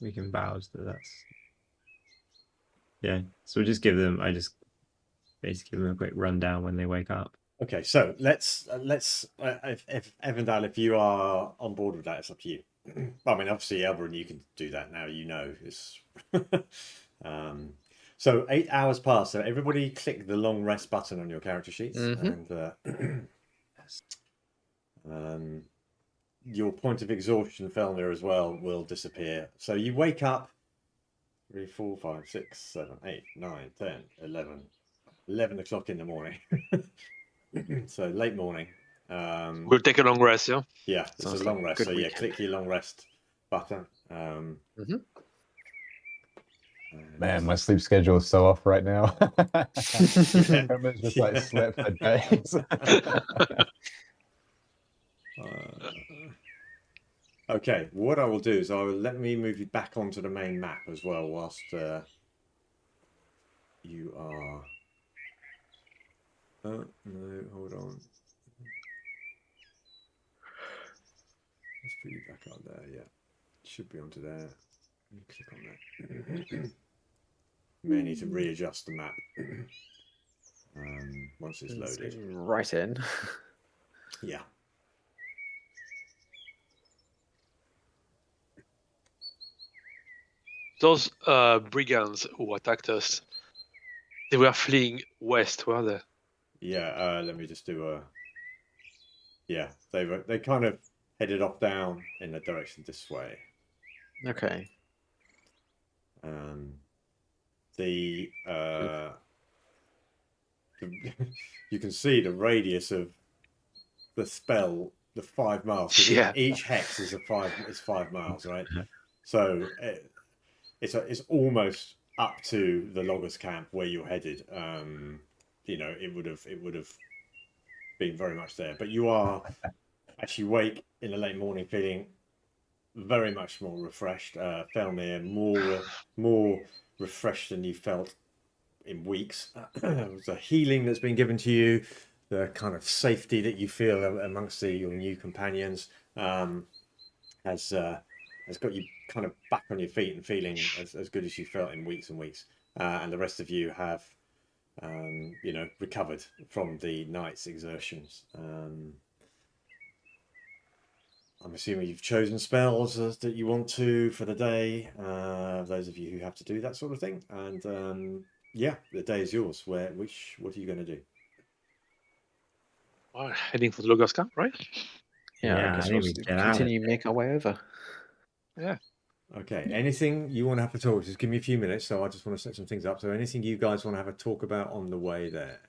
we can vouch that that's. Yeah. So we'll just give them. I just basically give them a quick rundown when they wake up. Okay, so let's if Evindal, if you are on board with that, it's up to you. I mean, obviously, Elbrin, you can do that now. It's so 8 hours pass. So everybody click the long rest button on your character sheets, and your point of exhaustion, Felmir, as well, will disappear. So you wake up 3, 4, 5, 6, 7, 8, 9, 10, 11 o'clock in the morning. So late morning. We'll take a long rest, yeah? Yeah, it's a long rest. So yeah, click your long rest button. Man, my sleep schedule is so off right now. Everyone's just like slept for days. Okay, what I will do is let me move you back onto the main map as well whilst you are... Oh, no, hold on. Let's put you back up there, yeah. Should be onto there. Click on that. May need to readjust the map once it's loaded. Right in. Yeah. Those brigands who attacked us, they were fleeing west, were they? Yeah, let me just do a... Yeah, they kind of headed off down in the direction this way. Okay. You can see the radius of the spell, the 5 miles. So Yeah. Each hex is 5 miles, right? So it's almost up to the loggers' camp where you're headed. It would have been very much there, but you are actually wake in the late morning feeling very much more refreshed. Felmir, more refreshed than you felt in weeks. The healing that's been given to you, the kind of safety that you feel amongst your new companions, has got you kind of back on your feet and feeling as good as you felt in weeks and weeks. And the rest of you have, recovered from the night's exertions. I'm assuming you've chosen spells that you want to for the day. Those of you who have to do that sort of thing, and yeah, the day is yours. What are you going to do? Well, heading for the Logos camp, right? Yeah, I guess I we'll think we get out. continue make our way over. Yeah. Okay. Anything you want to have a talk? Just give me a few minutes. So I just want to set some things up. So anything you guys want to have a talk about on the way there?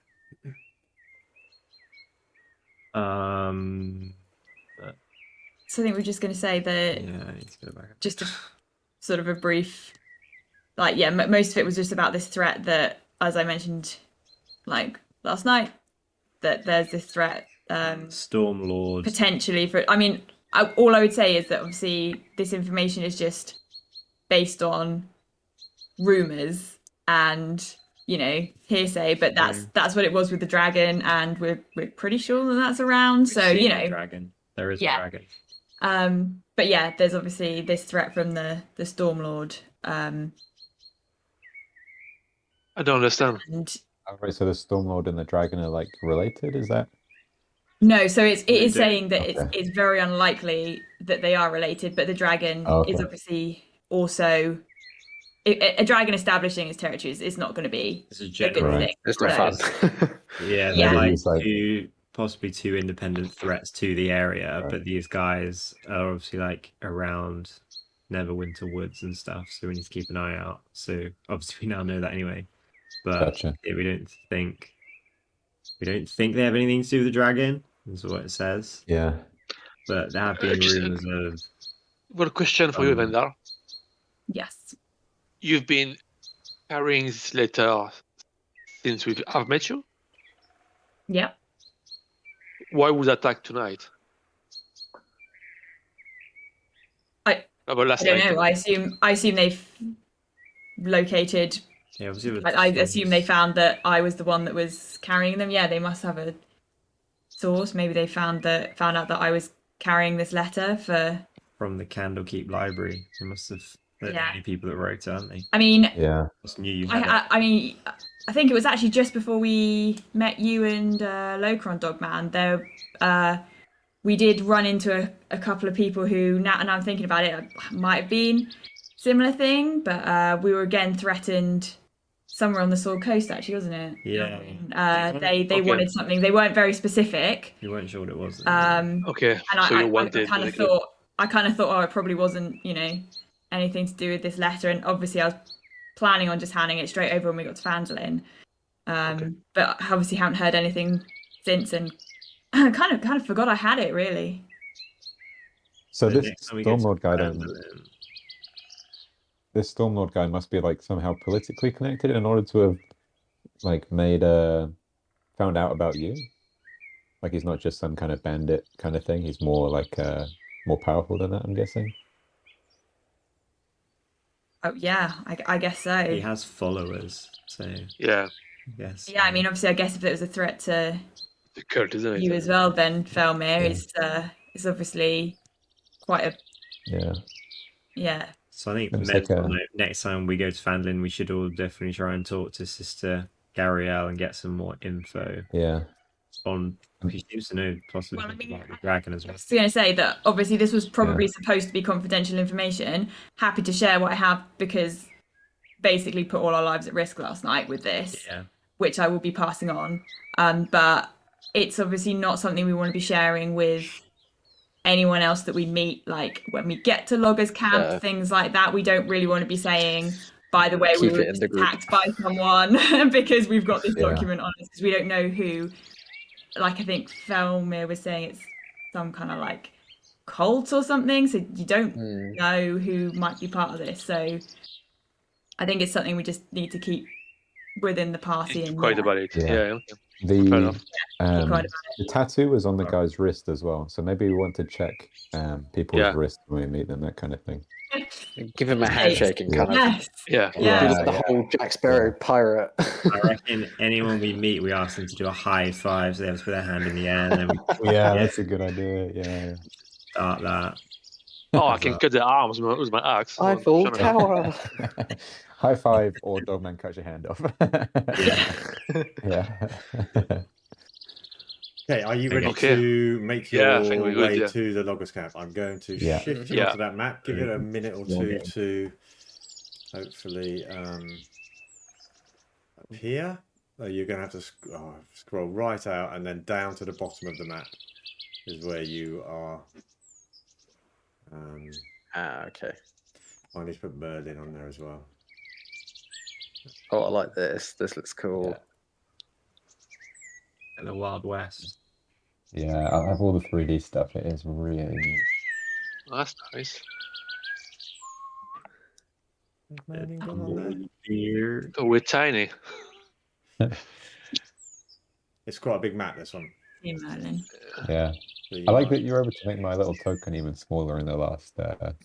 So I think we're just going to say that Yeah, I need to go back. just a sort of a brief, like, yeah, most of it was just about this threat that, as I mentioned, like last night, that there's this threat Stormlord. potentially for. I mean, all I would say is that obviously this information is just based on rumors and hearsay, but that's what it was with the dragon, and we're pretty sure that that's around. So dragon. There is Yeah. a dragon. But yeah, there's obviously this threat from the Stormlord. I don't understand. And Right, so the Stormlord and the dragon are like related, is that? no, so it is don't- saying that Okay. it's very unlikely that they are related, but the dragon Okay. is obviously also a dragon establishing its territories is not going to be It's a a general. good Right. thing. It's not So- fun. Yeah, Yeah. they're He's like- possibly two independent threats to the area, Right. but these guys are obviously like around Neverwinter Woods and stuff, so we need to keep an eye out. So obviously we now know that anyway. But Gotcha. yeah, we don't think they have anything to do with the dragon, is what it says. Yeah. But there have been Just- rumors of Got a question for you, Evindal. Yes. You've been carrying this letter since I've met you. Yep. Why would attack tonight? About I last don't night. know. I assume they've located. yeah, obviously I assume they found that I was the one that was carrying them. Yeah, they must have a source. Maybe they found out that I was carrying this letter for. from the Candlekeep library. They must have. They're the Yeah. only people that wrote it, aren't they? I mean, Yeah. Just knew you had it. I mean, I think it was actually just before we met you and Locron Dogman. We did run into a couple of people who, now and I'm thinking about it, might have been similar thing, but we were again threatened somewhere on the Sword Coast, actually, wasn't it? Yeah. They Okay. wanted something. They weren't very specific. You weren't sure what it was. Okay, And so I you wanted. kind of thought, oh, it probably wasn't, anything to do with this letter. And obviously, I was planning on just handing it straight over when we got to Fandolin. But obviously, haven't heard anything since, and kind of forgot I had it, really. So The this next time we go to Stormlord guy then, Fandolin- this Stormlord guy must be like somehow politically connected in order to have like found out about you. Like he's not just some kind of bandit kind of thing. He's more like more powerful than that, I'm guessing. Oh yeah, I guess so. He has followers, so Yeah, I guess. Yeah, I mean, obviously, I guess if it was a threat to the cult, isn't it? you as well, then Felmir Yeah. is obviously quite a Yeah. So I think Looks Med's like on it. Next time we go to Fandolin, we should all definitely try and talk to Sister Gariel and get some more info Yeah. on. She seems to know possibly Well, I mean, about the dragon as I well. was going to say that obviously this was probably supposed to be confidential information. Happy to share what I have because basically put all our lives at risk last night with this, Yeah. which I will be passing on. But it's obviously not something we want to be sharing with anyone else that we meet. Like when we get to Loggers Camp, Yeah. things like that, we don't really want to be saying, by the way, we Keep were it in the group. attacked by someone because we've got this Yeah. document on us because we don't know who. Like I think Felmir was saying it's some kind of like cult or something, so you don't know who might be part of this. So I think it's something we just need to keep within the party. Keep And quiet about it. Yeah. Yeah. Okay. Fair The enough. quiet about the tattoo was on the guy's wrist as well, so maybe we want to check people's Yeah. wrists when we meet them, that kind of thing. Give him a handshake and kind of Yes. Yeah. do Yeah. the whole Jack Sparrow pirate. I reckon anyone we meet, we ask them to do a high five, so they have to put their hand in the air, and then we Yeah, that's a good idea. Yeah. start that. Oh, I can cut the arms with my axe. Eiffel Shut up. Tower. High five or Dogman cuts your hand off. Yeah. Yeah. Okay, are you ready Okay. to make Yeah, your I think we're way good, yeah. to the Loggers Camp? I'm going to Yeah. shift you Yeah. onto that map. Give it a minute or two to hopefully appear. You're going to have to scroll right out and then down to the bottom of the map. is where you are. Okay. I need to put Merlin on there as well. Oh, I like this. This looks cool. In the Wild West. Yeah, I have all the 3D stuff. It is really neat. Oh, that's nice. Has Merlin gone on there? Here. Oh, we're tiny. It's quite a big map, this one. See Merlin. Yeah. So I like that you were able to make my little token even smaller in the last. That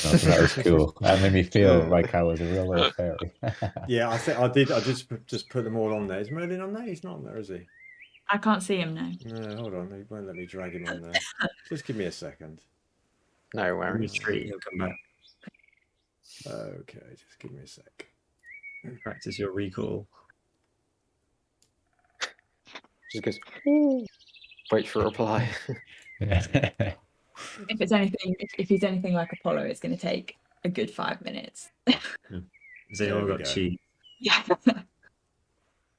was cool. That made me feel like I was a real little fairy. Yeah, I think I did. I just put them all on there. Is Merlin on there? He's not on there, is he? I can't see him now. No, hold on. He won't let me drag him on there. Just give me a second. No worries. Mystery, he'll come back. Okay, just give me a sec. Practice your recall. Just goes, wait for a reply. If it's anything, if he's anything like Apollo, it's going to take a good 5 minutes. Has anyone There we got go. cheese? Yeah.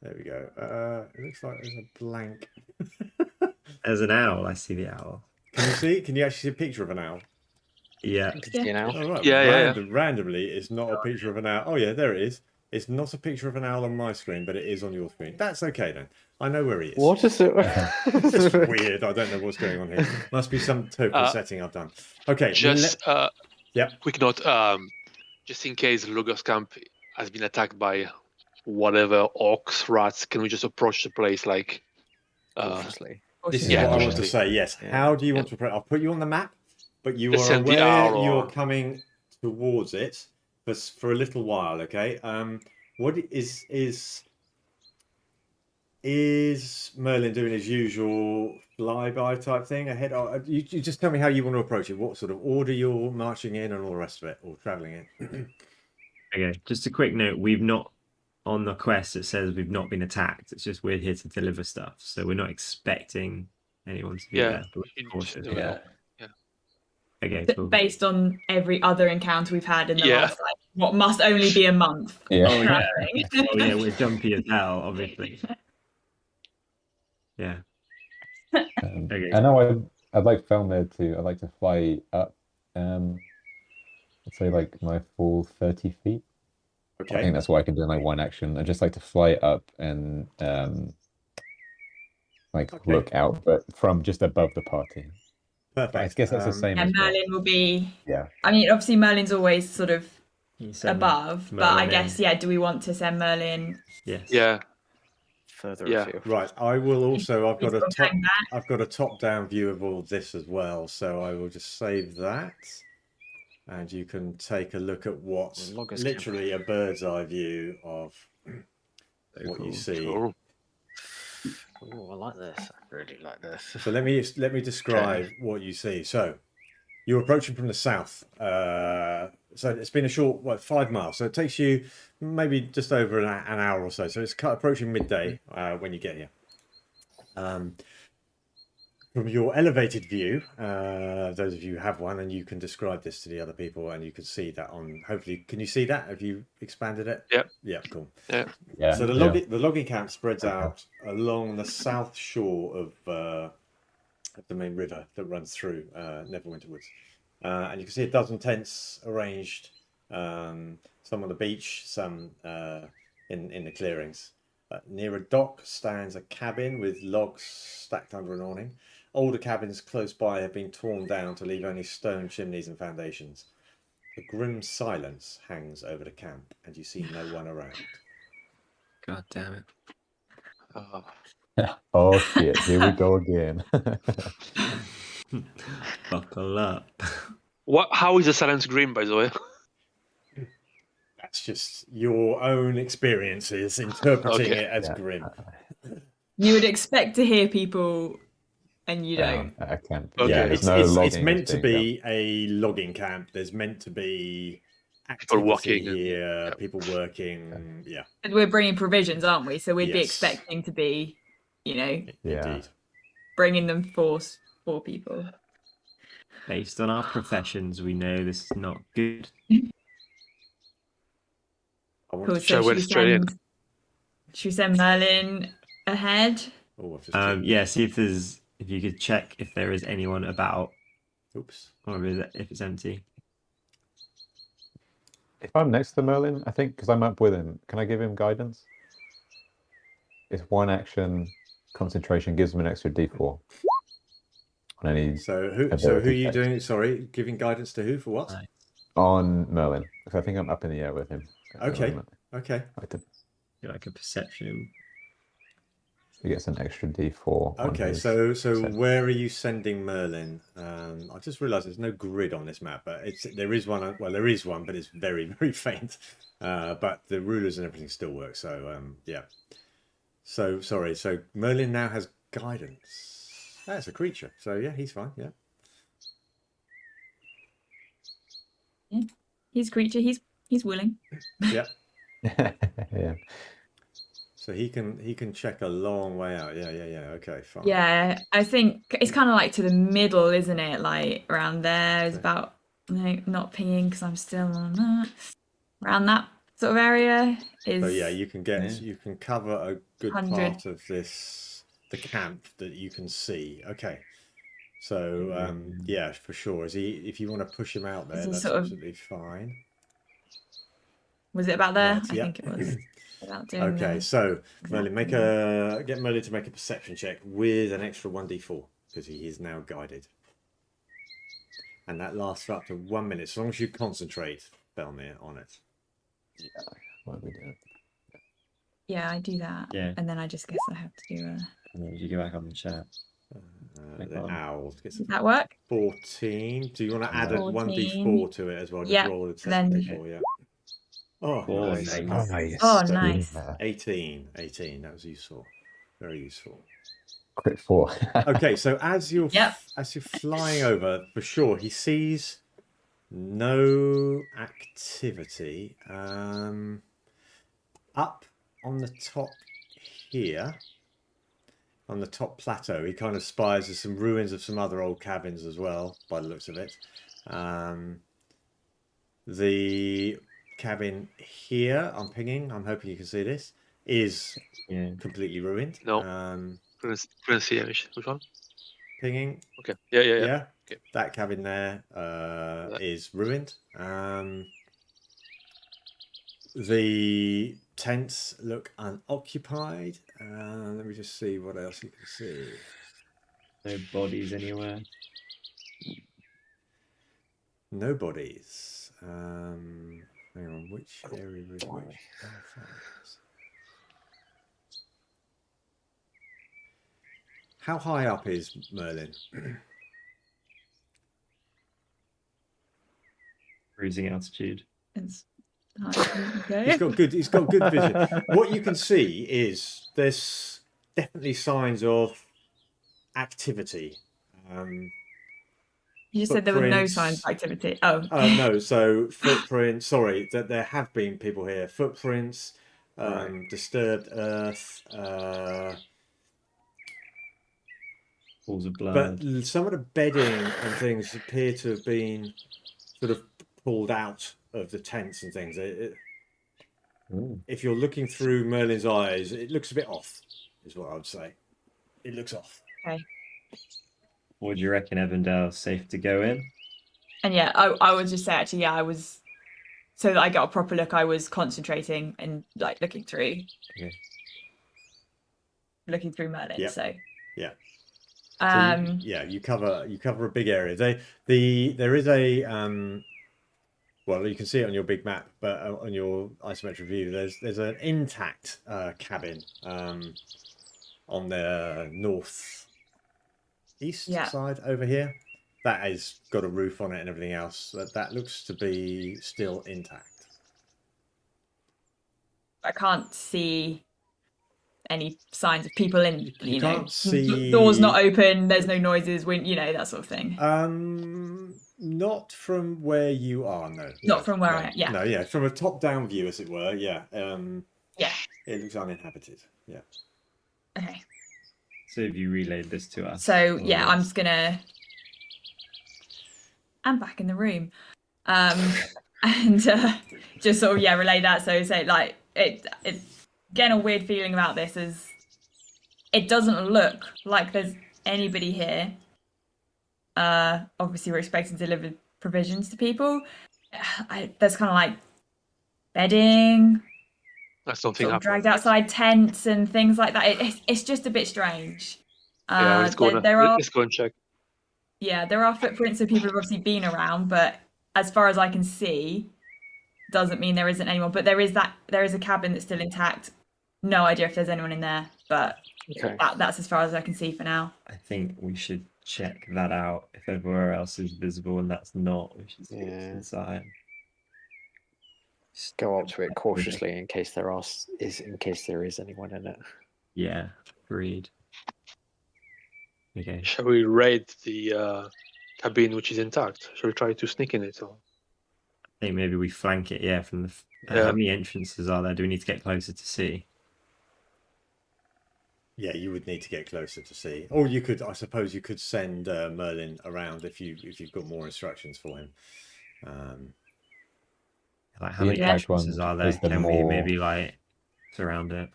There we go. It looks like there's a blank. There's an owl. I see the owl. Can you see? Can you actually see a picture of an owl? Yeah. You know? Oh, right. Yeah. Randomly, it's not a picture of an owl. Oh yeah, there it is. It's not a picture of an owl on my screen, but it is on your screen. That's okay then. I know where he is. What is it? It's weird. I don't know what's going on here. Must be some token setting I've done. Okay. Just Yep. quick note. Just in case Logos Camp has been attacked by whatever orcs, rats, can we just approach the place like? Cautiously. This is Yeah, what I want to obviously. say. Yes. Yeah. How do you want to approach? I'll put you on the map, but you Just are send the aware owl you're or- coming towards it for a little while. Okay. What is Merlin doing his usual flyby type thing ahead? You just tell me how you want to approach it. What sort of order you're marching in, and all the rest of it, or traveling in. Okay. Just a quick note. We've not on the quest. It says we've not been attacked. It's just we're here to deliver stuff, so we're not expecting anyone to be Yeah. there. But we're cautious. Yeah. Okay. Cool. Based on every other encounter we've had in the Yeah. last, like, what must only be a month. Yeah. Oh yeah. traveling. Oh yeah. We're jumpy as hell, obviously. Yeah. Okay. I know I'd like Felmed to. I'd like to fly up. Let's say like my full 30 feet. I Okay. think that's what I can do in like one action. I just like to fly up and Okay. look out, but from just above the party. Perfect. I guess that's the same And as well. Merlin will be. Yeah. I mean, obviously Merlin's always sort of You send above, but Merlin I in. guess do we want to send Merlin? Yes. Yeah. Further Yeah. afield. Right. I will also. I've got He's a got top. hang back. I've got a top-down view of all of this as well, so I will just save that, and you can take a look at what's Loggers literally a bird's eye view of Very what you cool. see. Cool. Oh, I like this. I really like this. So let me describe what you see. So you're approaching from the south. So it's been a short 5 miles. So it takes you maybe just over an hour or so. So it's approaching midday when you get here. From your elevated view, those of you who have one, and you can describe this to the other people, and you can see that on. Hopefully, can you see that? Have you expanded it? Yep. Yeah. Cool. Yeah. Yeah. So the yeah. logging camp spreads out along the south shore of the main river that runs through Neverwinter Woods, and you can see a dozen tents arranged, some on the beach, some in the clearings. Near a dock stands a cabin with logs stacked under an awning. Older cabins close by have been torn down to leave only stone chimneys and foundations. A grim silence hangs over the camp, and you see no one around. God damn it. Oh shit! Here we go again. Buckle up. How is the silence green, by the way? That's just your own experiences interpreting Okay. it as Yeah. grim. You would expect to hear people, and you don't. I can't. Okay. Yeah, It's, there's no it's logging meant to being done. be a logging camp. There's meant to be People activity walking and- here, Yep. people working. Yeah, And we're bringing provisions, aren't we? So we'd be Yes. expecting to be, Yeah. indeed. bringing them for people. Based on our professions, we know this is not good. I want Cool. to Should I So wait straight in? should we send Merlin ahead? Oh, I've just Yeah, see if If you could check if there is anyone about, Oops. or if it's empty. If I'm next to Merlin, I think, because I'm up with him, can I give him guidance? It's one action, concentration gives him an extra D4. On any So who are ability you checks. doing? Sorry, giving guidance to who for what? Right. On Merlin, because I think I'm up in the air with him. at the Okay. moment. Okay. Like a perception. He gets an extra D4. on Okay. his So perception. where are you sending Merlin? I just realised there's no grid on this map, but there is one. Well, there is one, but it's very very faint. But the rulers and everything still work. So yeah. So sorry. So Merlin now has guidance. That's a creature. So yeah, he's fine. Yeah. Yeah. He's a creature. He's willing. Yeah. Yeah. So he can check a long way out. Yeah. Okay, fine. Yeah, I think it's kind of like to the middle, isn't it? Like around there is Okay. about not pinging because I'm still on that. Around that sort of area is. So yeah, you can get Yeah. you can cover a good 100. part of the camp that you can see. Okay. So yeah, for sure. If you want to push him out there, Is it that's sort of- absolutely fine. Was it about there? Right, I yeah. think it was about doing. Okay, so Merlin, exactly. get Merlin to make a perception check with an extra 1d4 because he is now guided, and that lasts for up to 1 minute as long as you concentrate, Belmir, on it. Yeah. What are we doing? Yeah, I do that. Yeah. And then I just guess I have to do a. And then you go back on the chat. The owl gets Does that work? 14. Do you want to add a 14. 1d4 to it as well? Just Yeah, roll a then- d4, yeah. Oh, Oh, nice. nice. Oh, nice. 18. That was useful. Very useful. Crit 4. Okay, so as you're Yep. flying over, for sure, he sees no activity. Up on the top here, on the top plateau, he kind of spies there's some ruins of some other old cabins as well, by the looks of it. The cabin here, I'm pinging, I'm hoping you can see this, is Yeah. completely ruined. No. Couldn't see which one. Pinging, Okay. Yeah. Okay. that cabin there is ruined. The tents look unoccupied. Let me just see what else you can see. No bodies anywhere. No bodies. Hang on, which area is which? How high up is Merlin? Cruising altitude. It's okay. He's got good vision. What you can see is there's definitely signs of activity. You said there were no Footprints. signs of activity. Oh. No, so footprints. Sorry, that there have been people here. Footprints, disturbed earth, Pools of blood. but some of the bedding and things appear to have been sort of pulled out of the tents and things. If you're looking through Merlin's eyes, it looks a bit off, is what I would say. It looks off. Okay. What do you reckon, Evindal? Safe to go in? And yeah, I would just say actually, yeah, I was so that I got a proper look. I was concentrating and like looking through. Okay. Looking through Merlin. Yep. So. Yeah. Um. You cover a big area. There is a well, you can see it on your big map, but on your isometric view, there's an intact cabin on the north east side over here. That has got a roof on it and everything else. That looks to be still intact. I can't see any signs of people in. You can't see doors not open. There's no noises. That sort of thing. Not from where you are. No. Not from where I am. Yeah. No. Yeah. From a top-down view, as it were. Yeah. Yeah. It looks uninhabited. Yeah. Okay. So have you relayed this to us? So yeah, I'm just gonna. I'm back in the room, and just sort of relay that. So say like it's getting a weird feeling about this as it doesn't look like there's anybody here. Obviously, we're expecting to deliver provisions to people. There's kind of like bedding, That's something sort of happened. dragged outside tents and things like that. It's just a bit strange. Yeah, let's go. Let's go and check. Yeah, there are footprints of people who've obviously been around, but as far as I can see, doesn't mean there isn't anyone. But there is a cabin that's still intact. No idea if there's anyone in there, but Okay. that's as far as I can see for now. I think we should check that out. If everywhere else is visible and that's not, we should see what's inside. Go up to it cautiously in case there is anyone in it. Yeah, agreed. Okay. Shall we raid the cabin which is intact? Shall we try to sneak in it? Or? I think maybe we flank it, yeah, from the... How many entrances are there? Do we need to get closer to see? Yeah, you would need to get closer to see. Or you could, I suppose you could send Merlin around if you've got more instructions for him. Like how many entrances are there? Can we maybe like surround it?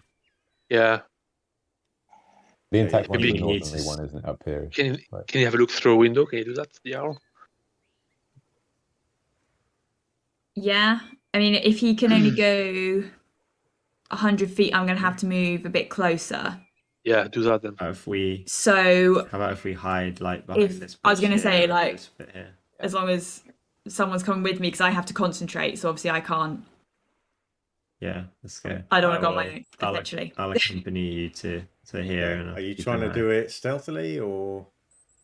Yeah. The intact one, the northerly one, isn't up here. Can you have a look through a window? Can you do that, Jarl? Yeah, I mean, if he can only go 100 feet, I'm going to have to move a bit closer. Yeah, do that then. How about if we hide like behind this? I was going to say like, here. as long as someone's coming with me, because I have to concentrate, so obviously I can't. Yeah, let's go. I don't want to go on my own, essentially. I'll accompany you to here. And are you trying to do it stealthily or?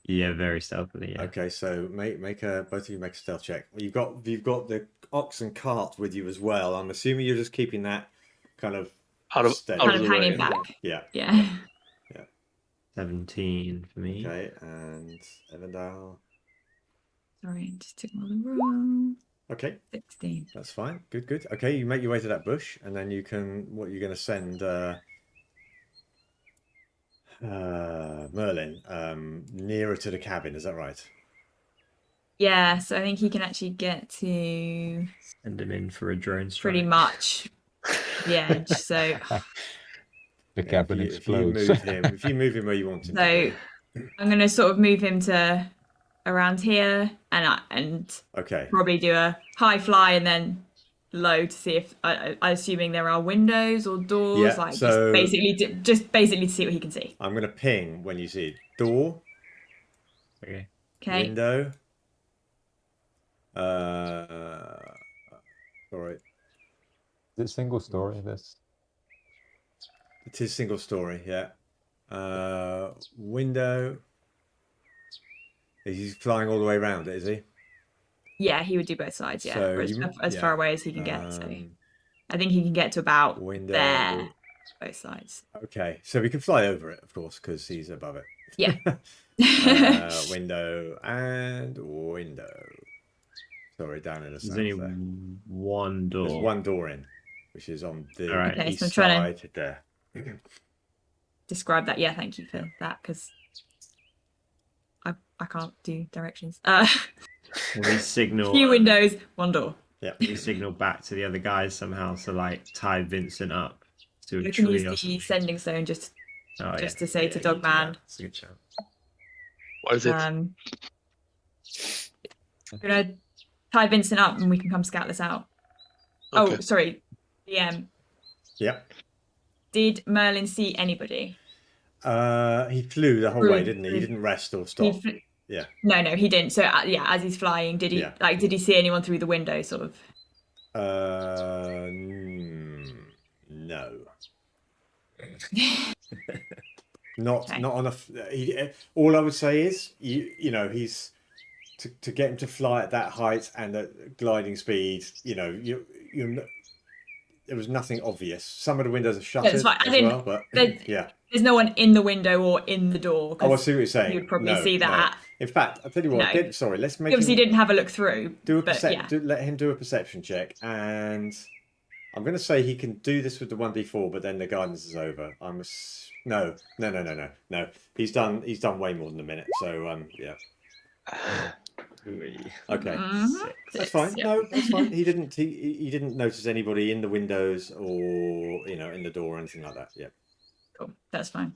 Yeah, very stealthily. Yeah. Okay, so both of you make a stealth check. You've got the ox and cart with you as well. I'm assuming you're just keeping that kind of hanging back. Yeah. Yeah. 17 for me. Okay, and Evindal. Sorry, just took another roll. Okay. 16. That's fine. Good. Okay, you make your way to that bush, and then you're going to send Merlin nearer to the cabin. Is that right? Yeah, so I think he can actually get to. Send him in for a drone strike. Pretty much. The edge. So. The cabin explodes. If you move him where you want him to be. I'm going to sort of move him to around here and probably do a high fly and then low to see if I assuming there are windows or doors, just basically to see what he can see. I'm going to ping when you see it. Door. Okay. Window. Sorry. Is it single story, this? It is single story, yeah. Window. He's flying all the way around it, is he? Yeah, he would do both sides, yeah. So as far away as he can get. So I think he can get to about window. There, both sides. Okay, so we can fly over it, of course, because he's above it. Yeah. Window and window. Sorry, down in the south. There's only one door. There's one door in, which is on the east so I'm trying side there. Describe that. Yeah, thank you for that, because I can't do directions. We signal. Few windows, one door. Yeah. We signal back to the other guys somehow to like tie Vincent up to a We tree. can use or the something. sending stone just to say to you Dogman. do that. That's a good shout. What is it? I'm gonna tie Vincent up and we can come scout this out. Okay. Oh, sorry. DM. Yeah. Did Merlin see anybody? He flew the whole way, didn't he? He didn't rest or stop. Yeah. No, he didn't. So as he's flying, did he did he see anyone through the window, sort of? No. Not on a. All I would say is he's to get him to fly at that height and at gliding speed. There was nothing obvious. Some of the windows are shuttered as well, but there's no one in the window or in the door. Oh, I see what you're saying. You'd probably see that. In fact, I'll tell you what. Let's make. Obviously, didn't have a look through. Let him do a perception check, and I'm going to say he can do this with the 1d4, but then the guidance is over. No. He's done way more than a minute. So yeah. Okay, that's fine. Yeah. No, that's fine. He didn't notice anybody in the windows or in the door or anything like that. Yeah. Cool. That's fine.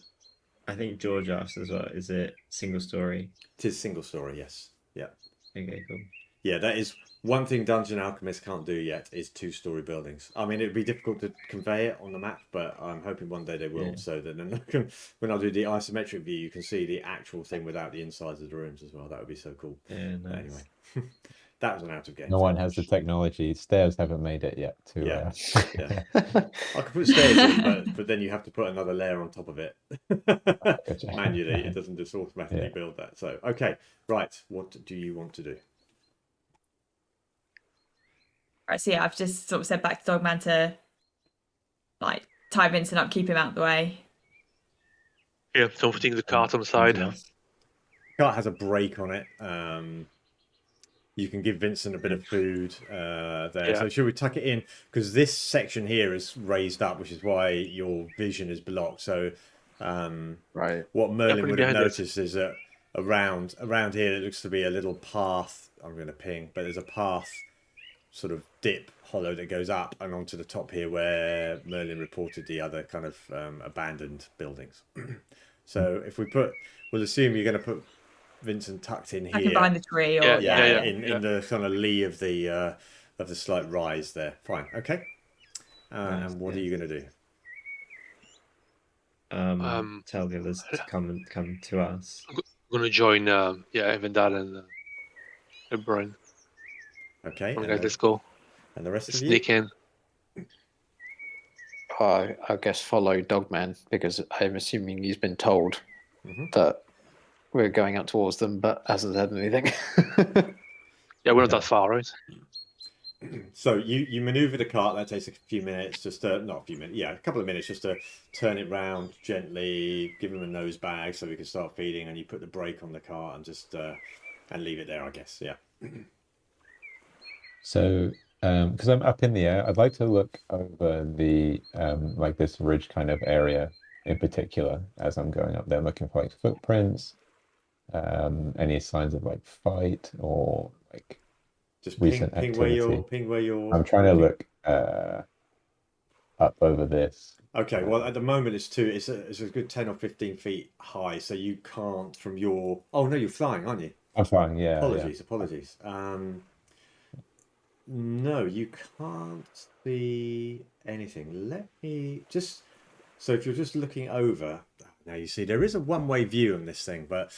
I think George asked as well. Is it single story? It is single story, yes. Yeah. Okay, cool. Yeah, that is one thing Dungeon Alchemists can't do yet is 2-story buildings. I mean, it'd be difficult to convey it on the map, but I'm hoping one day they will. Yeah. So that then when I do the isometric view, you can see the actual thing without the insides of the rooms as well. That would be so cool. Yeah, nice. Anyway, that was an out of game. No one has the technology. Stairs haven't made it yet. Yeah. I could put stairs in, but then you have to put another layer on top of it manually. It doesn't just automatically build that. So okay, right. What do you want to do? Right, so yeah, I've just sort of said back to Dogman to like tie Vincent up, keep him out of the way. Yeah, so I'm putting the cart on the side. Cart has a brake on it. You can give Vincent a bit of food there. Yeah. So should we tuck it in? Because this section here is raised up, which is why your vision is blocked. So Right. what Merlin put it would have behind it. noticed is that around here it looks to be a little path. I'm going to ping, but there's a path sort of dip hollow that goes up and onto the top here where Merlin reported the other kind of abandoned buildings. So if we'll assume you're going to put Vincent tucked in I here. can behind the tree, or In the kind of lee of the slight rise there. Fine, okay. And what are you going to do? Tell the others to come to us. I'm gonna join Evindal and Brian. Okay. Come on, guys, let's go. And the rest of you? Sneak in. I guess follow Dogman because I'm assuming he's been told that we're going out towards them, but hasn't said anything. Yeah, we're not that far, right? So you maneuver the cart. That takes a few minutes, not a few minutes. Yeah, a couple of minutes just to turn it round gently, give him a nose bag so we can start feeding, and you put the brake on the cart and just and leave it there, I guess. Yeah. So, because I'm up in the air, I'd like to look over the like this ridge kind of area in particular as I'm going up there, looking for like footprints, any signs of like fight or like Just recent ping activity. where you're. I'm trying to look up over this. Okay, well at the moment it's a good 10 or 15 feet high, so you can't from your. Oh no, you're flying, aren't you? I'm fine. Yeah. Apologies. No, you can't see anything. Let me just. So if you're just looking over, now you see there is a one-way view on this thing, but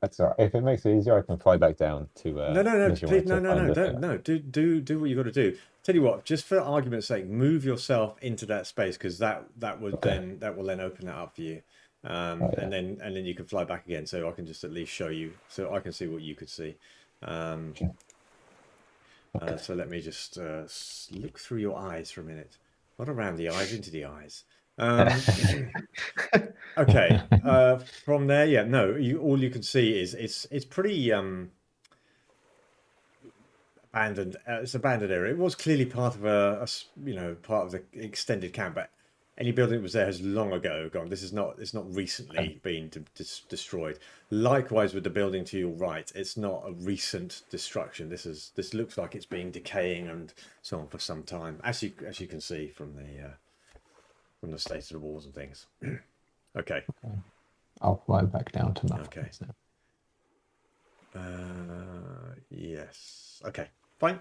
That's all right. If it makes it easier, I can fly back down to. No, please, no. Do what you got to do. Tell you what, just for argument's sake, move yourself into that space because that will then open that up for you, and then you can fly back again. So I can just at least show you, so I can see what you could see. So let me just look through your eyes for a minute. Not around the eyes, into the eyes. Okay. From there, yeah. No, all you can see is it's pretty abandoned. It's abandoned area. It was clearly part of part of the extended camp, but any building that was there has long ago gone. It's not recently been destroyed. Likewise with the building to your right, it's not a recent destruction. This looks like it's been decaying and so on for some time, as you can see from the state of the walls and things. Okay. I'll fly back down to Muff. Okay. Yes. Okay. Fine.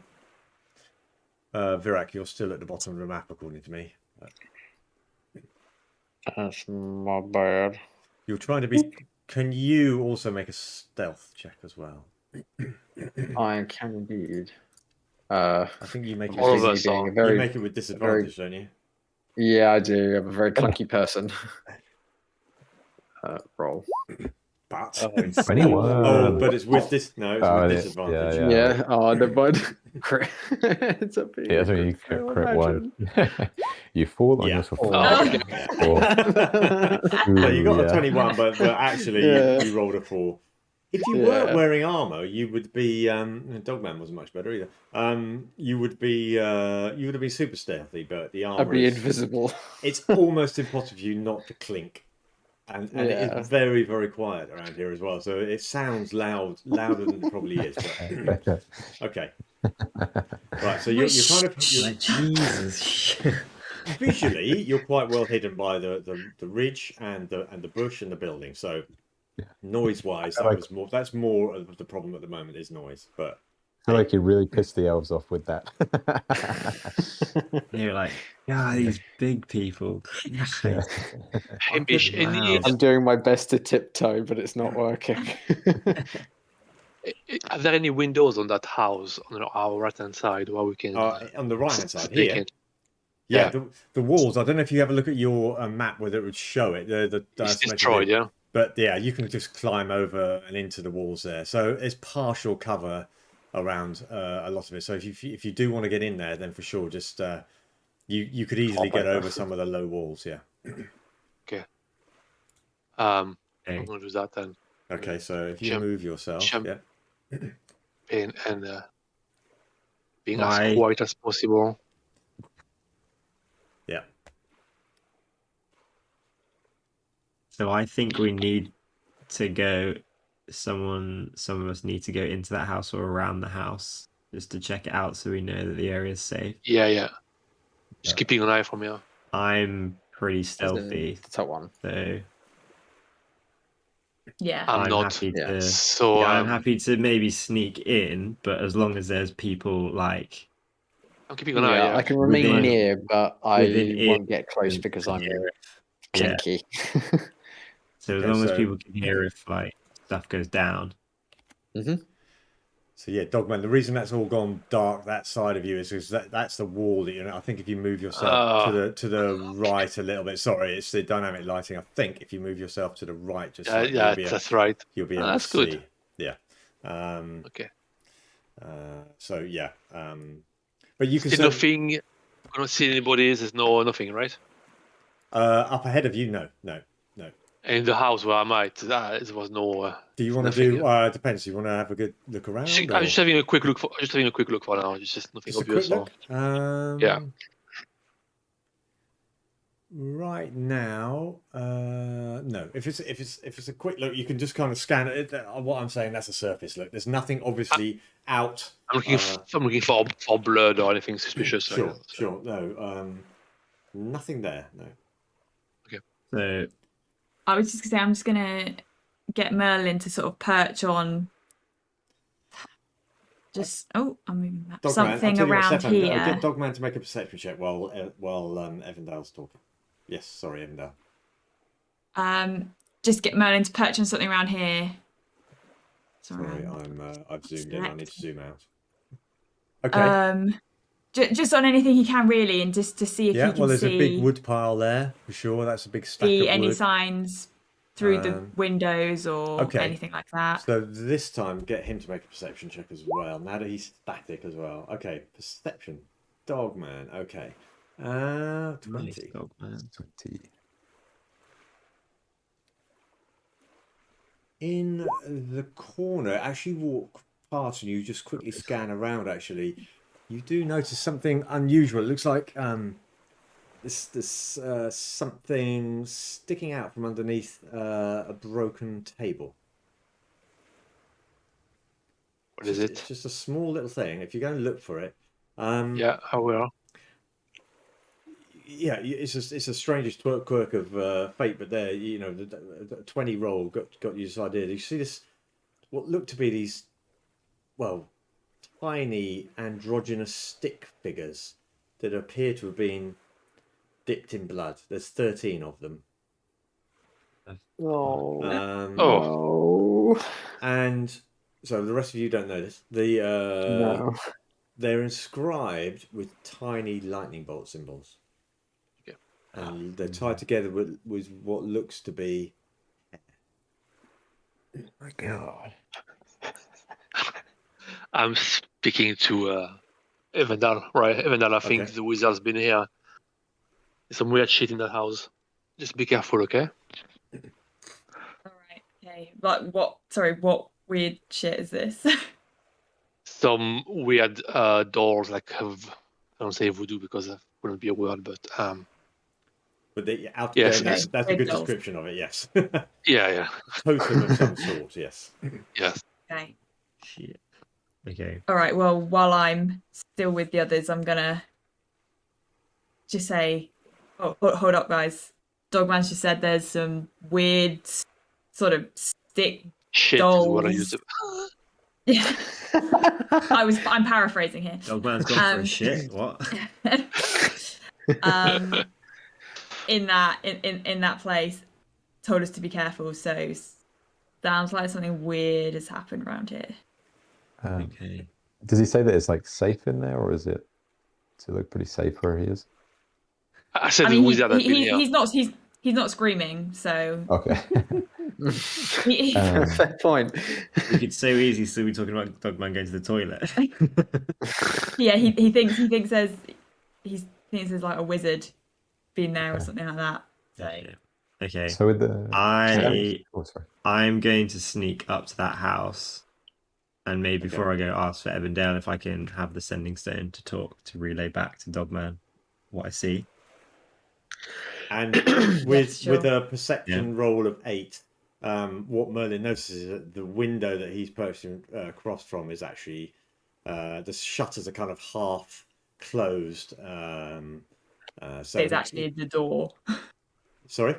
Virak, you're still at the bottom of the map according to me. That's my bad. You're trying to be. Can you also make a stealth check as well? I can indeed. I think you make it. All of us being are. a very, You make it with disadvantage, don't you? Yeah, I do. I'm a very clunky person. Roll. But 21. oh, but it's with this. No, it's with disadvantage. Yeah. Oh, never mind. It's a big. Yeah, so you crit one. You fall on your fall. So you got a 21, but actually you rolled a 4. If you weren't wearing armor, you would be. Dogman wasn't much better either. You would have been super stealthy, but the armor. I'd be invisible. It's almost impossible for you not to clink, and it is very, very quiet around here as well. So it sounds louder than it probably is. But... Okay. Right. So you're kind of. Jesus. visually, you're quite well hidden by the ridge and the bush and the building. So noise-wise, that's more of the problem at the moment is noise. But I feel like you really pissed the elves off with that. They were like, "Yeah, these big people." Yeah. Hamish, Wow. I'm doing my best to tiptoe, but it's not working. are there any windows on that house on our right-hand side where we can on the right-hand side sneak here. in? Yeah, Yeah. the walls. I don't know if you have a look at your map whether it would show it. It's destroyed, yeah. But yeah, you can just climb over and into the walls there. So it's partial cover around a lot of it. So if you do want to get in there, then for sure, just you could easily get over some of the low walls. Yeah. Okay. I'm Okay. gonna do that then. Okay, so if you Jump- move yourself, jump. yeah. And being Why- as quiet as possible. Yeah. So I think we need to go. Some of us need to go into that house or around the house just to check it out, so we know that the area is safe. Yeah. Just keeping an eye from here. I'm pretty stealthy, The top one. so Yeah. I'm not. happy Yeah. to. So I'm happy to maybe sneak in, but as long as there's people like I'm keeping an eye. Yeah, Yeah. I can remain Within- near, but I within ear- won't get close because I'm Yeah. clinky. So as Okay, long as so- people can hear if like stuff goes down. So yeah, Dogman. The reason that's all gone dark that side of you is because that's the wall that I think if you move yourself to the right a little bit. Sorry, it's the dynamic lighting. I think if you move yourself to the right, just slightly, Yeah, that's right. you'll be able That's to good. see. Yeah. Okay. So yeah. But you can Still certainly, nothing. I don't see anybody. There's nothing, right? up ahead of you. No. And in the house where I'm at, there was no. Do you want to nothing, do? Depends. Do you want to have a good look around? I'm just having a quick look for. Just having a quick look for now. It's just nothing Just a quick obvious. look. Yeah. Right now, no. If it's a quick look, you can just kind of scan it. What I'm saying, that's a surface look. There's nothing obviously out. I'm looking for blood or anything suspicious. Sure. No, nothing there. No. So I was just gonna say I'm just gonna get Merlin to sort of perch on. I'm moving back. Dogman, Something I'll tell you what, around Stefan, here. Get Dogman to make a perception check while Evindal's talking. Yes, sorry, Evindal. Just get Merlin to perch on something around here. Sorry, I've zoomed in. I need to zoom out. Okay. Just on anything he can really, and just to see if he can there's see a big wood pile there for sure. That's a big stack of wood. any signs through the windows or okay. anything like that. So this time, get him to make a perception check as well. Now that he's static as well. Okay, perception. Dogman. Okay. 20. nice dog, man. 20. In the corner, as you walk past and you just quickly scan around, actually, you do notice something unusual. It looks like this something sticking out from underneath a broken table. What is it? It's just a small little thing. If you go and look for it, Yeah, I will. yeah, it's a strangest quirk of fate, but there, the 20 roll got you this idea. You see this, what look to be these, well, tiny androgynous stick figures that appear to have been dipped in blood. There's 13 of them. And so the rest of you don't know this. No. They're inscribed with tiny lightning bolt symbols. Okay. And they're tied together with what looks to be. Oh my god. I'm speaking to Evindal, right? Evindal, I think Okay. the wizard's been here. There's some weird shit in that house. Just be careful, okay? All right. Okay. Like what? Sorry. What weird shit is this? Some weird doors, like I don't say voodoo because that wouldn't be a word, but But out Yes, there, yes. that's a good Dolls. description of it, yes. yeah. Totem of some sort, yes. Yes. Okay. Shit. Okay. All right. Well, while I'm still with the others, I'm gonna just say, Oh, hold up, guys. Dogman's just said there's some weird sort of stick Shit dolls. is what I use. Yeah. I'm paraphrasing here. Dogman's gone for a shit. What? In that place, told us to be careful. So sounds like something weird has happened around here. Okay. Does he say that it's like safe in there, or does it look pretty safe where he is? I said I the mean, wizard has been here. he's not screaming, so Okay. Fair point. We could so easily still be talking about Dogman going to the toilet. yeah, he thinks there's like a wizard been there or Okay. something like that. So Okay. So with the oh, sorry. I'm going to sneak up to that house, and maybe before I go, ask for Evindal if I can have the sending stone to relay back to Dogman what I see. And with a perception roll of 8, what Merlin notices is that the window that he's purchasing across from is actually the shutters are kind of half closed. So it's actually the door. Sorry,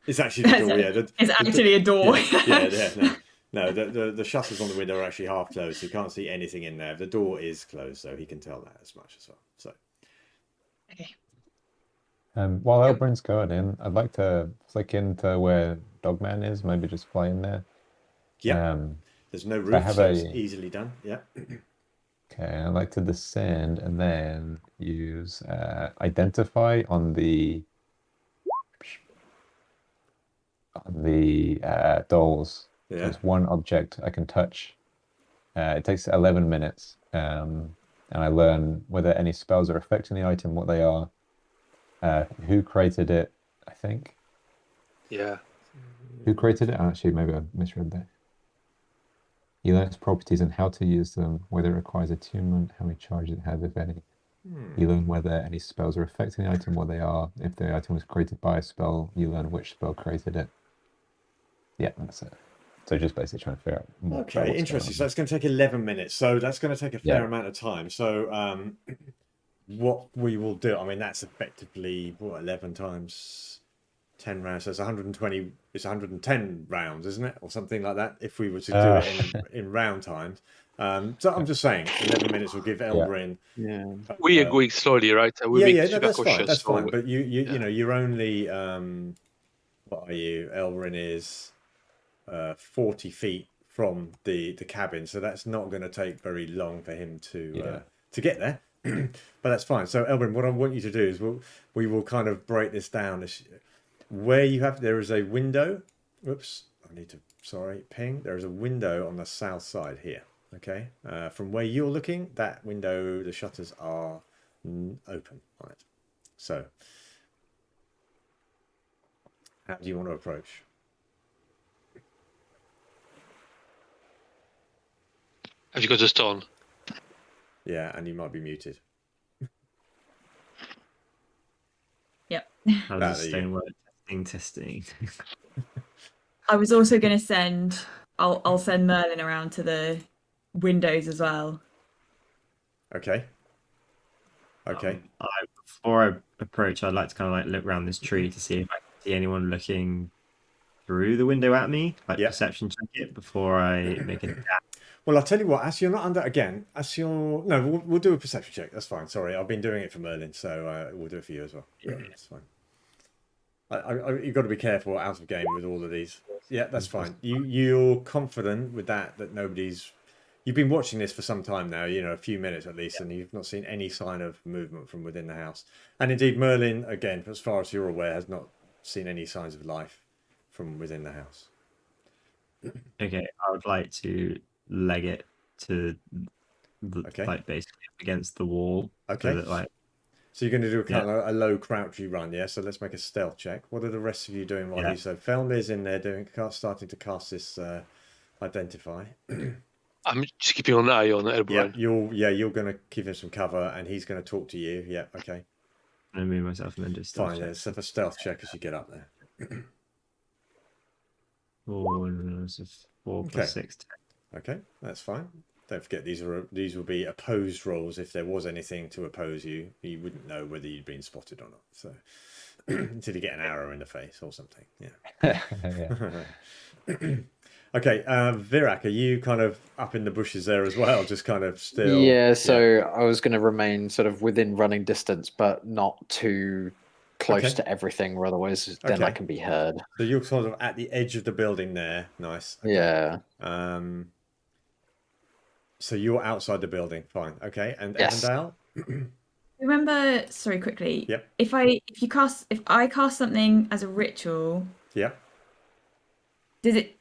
it's actually the door. Yeah, it's actually a door. No, the shutters on the window are actually half closed, so you can't see anything in there. The door is closed, so he can tell that as much as well. So. Okay. While Elbrin's going in, I'd like to flick into where Dogman is, maybe just fly in there. Yeah. There's no roof, so it's easily done. Yeah. Okay, I'd like to descend and then use Identify on the dolls. Yeah. There's one object I can touch. It takes 11 minutes, and I learn whether any spells are affecting the item, what they are, who created it, I think. Yeah. Who created it? Actually, maybe I misread that. You learn its properties and how to use them, whether it requires attunement, how many charges it has, if any. You learn whether any spells are affecting the item, what they are. If the item was created by a spell, you learn which spell created it. Yeah, that's it. So just basically trying to figure out more. Okay, interesting. So it's going to take 11 minutes. So that's going to take a fair amount of time. So what we will do, I mean, that's effectively, 11 times 10 rounds. So it's 120, it's 110 rounds, isn't it? Or something like that, if we were to do it in round times. So I'm just saying, 11 minutes will give Elbrin. Yeah. We are going slowly, right? That's fine. That's fine. But you know, you're only, what are you? Elbrin is 40 feet from the cabin, so that's not going to take very long for him to get there. But that's fine. So Elbrin, what I want you to do is we will kind of break this down. Where you have, there is a window. Oops, I need to, ping. There is a window on the south side here. Okay, from where you're looking, that window, the shutters are open on it. So how do you want to approach? Have you got a stone? Yeah, and you might be muted. Yep. How does the stone work? Testing. I was also going to send. I'll send Merlin around to the windows as well. Okay. Before I approach, I'd like to kind of like look around this tree to see if I can see anyone looking through the window at me. Perception check it before I make it. Well, I'll tell you what, as you're not under, again, we'll do a perception check. That's fine. Sorry, I've been doing it for Merlin, so we'll do it for you as well. Yeah, that's fine. You've got to be careful out of game with all of these. Yeah, that's fine. You're confident with that nobody's... You've been watching this for some time now, a few minutes at least, and you've not seen any sign of movement from within the house. And indeed, Merlin, again, as far as you're aware, has not seen any signs of life from within the house. Okay, I would like to leg it to like basically against the wall. Okay. So you're going to do a kind of a low crouchy run, yeah? So let's make a stealth check. What are the rest of you doing while he's... So Felm is in there starting to cast this Identify. I'm just keeping an eye on Elbrin. You're going to give him some cover, and he's going to talk to you. Yeah, okay. I move myself and then just fine. Let's have a stealth check as you get up there. 4 plus 6. Okay, that's fine. don't forget these will be opposed rolls. If there was anything to oppose you, you wouldn't know whether you'd been spotted or not. So until you get an arrow in the face or something. Yeah. Yeah. Okay, Virak, are you kind of up in the bushes there as well? Just kind of still. Yeah, so I was going to remain sort of within running distance, but not too close Okay. to everything, or otherwise then I Okay. can be heard. So you're sort of at the edge of the building there. Nice. Okay. Yeah. So you're outside the building. Fine. Okay. And Yes. Evindal? Remember, sorry, quickly. Yep. If I cast something as a ritual, Yep. does it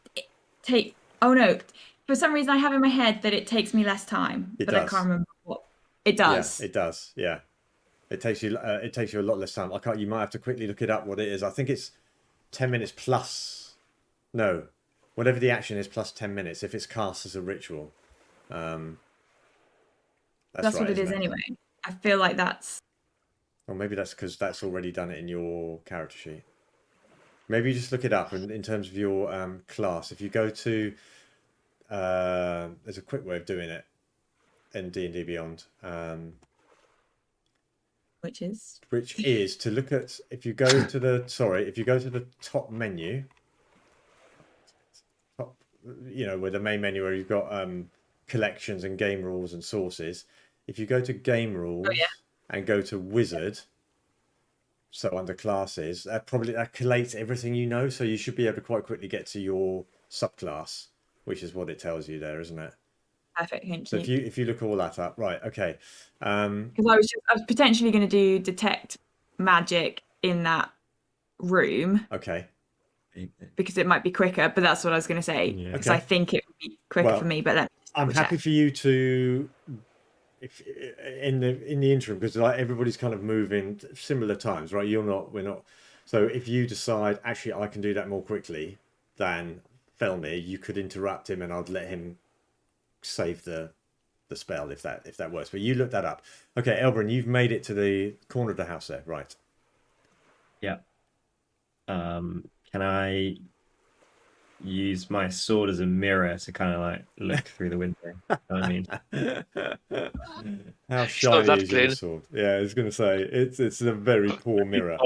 take? Oh no! For some reason, I have in my head that it takes me less time, It but I does. can't remember what it does. Yeah, it does. Yeah, it takes you a lot less time. You might have to quickly look it up what it is. I think it's 10 minutes plus. No, whatever the action is plus 10 minutes if it's cast as a ritual. That's right, what it is isn't it? anyway. I feel like that's. Or maybe that's because that's already done it in your character sheet. Maybe you just look it up in terms of your class. If you go to, there's a quick way of doing it in D&D Beyond. Which is To look at, if you go to the top menu, where the main menu where you've got collections and game rules and sources. If you go to game rules and go to wizard, so under classes, that collates everything you know. So you should be able to quite quickly get to your subclass, which is what it tells you there, isn't it? Perfect. Thank So you. if you look all that up, right? Okay. Because I was potentially going to do detect magic in that room. Okay. Because it might be quicker, but that's what I was going to say. Because I think it would be quicker for me. But then I'm happy for you to, if in the interim, because like everybody's kind of moving similar times, right? We're not. So if you decide actually I can do that more quickly than Felmir, you could interrupt him and I'd let him save the spell if that works. But you look that up. Okay, Elbrun, you've made it to the corner of the house there, right? Yeah. Can I use my sword as a mirror to kind of like look through the window? You know what I mean? How shiny is your sword? Yeah, I was going to say it's a very poor mirror.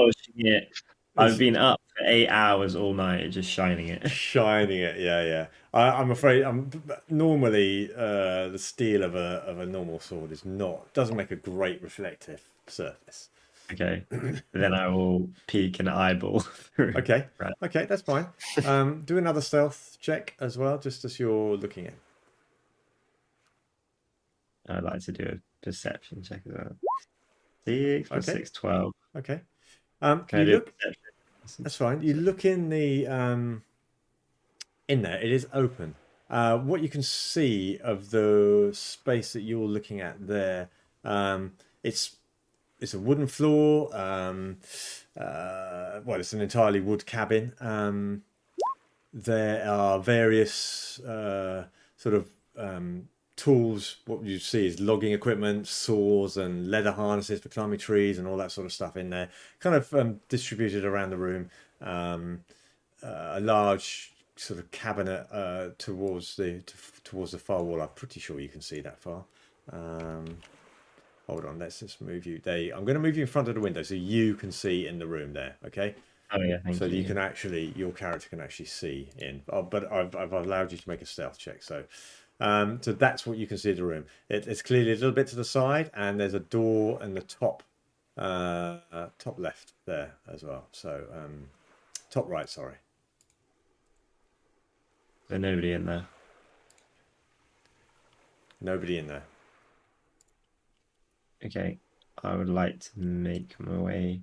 I've been up for 8 hours all night just shining it. Shining it, yeah. I'm afraid normally the steel of a normal sword doesn't make a great reflective surface. Okay, then I will peek and eyeball through. Okay, okay, that's fine. Do another stealth check as well, just as you're looking at. I'd like to do a perception check as well. 6 plus 6, 12. Okay. That's fine. You look in the in there. It is open. What you can see of the space that you're looking at there, it's a wooden floor. It's an entirely wood cabin. There are various tools. What you see is logging equipment, saws and leather harnesses for climbing trees and all that sort of stuff in there, kind of distributed around the room. A large sort of cabinet towards the far wall. I'm pretty sure you can see that far. Hold on, let's just move you. I'm going to move you in front of the window so you can see in the room there. Okay. Oh yeah, thank you. So you can your character can actually see in. But I've allowed you to make a stealth check. So that's what you can see in the room. It's clearly a little bit to the side, and there's a door in the top left there as well. So top right, sorry. There's nobody in there. Nobody in there. Okay, I would like to make my way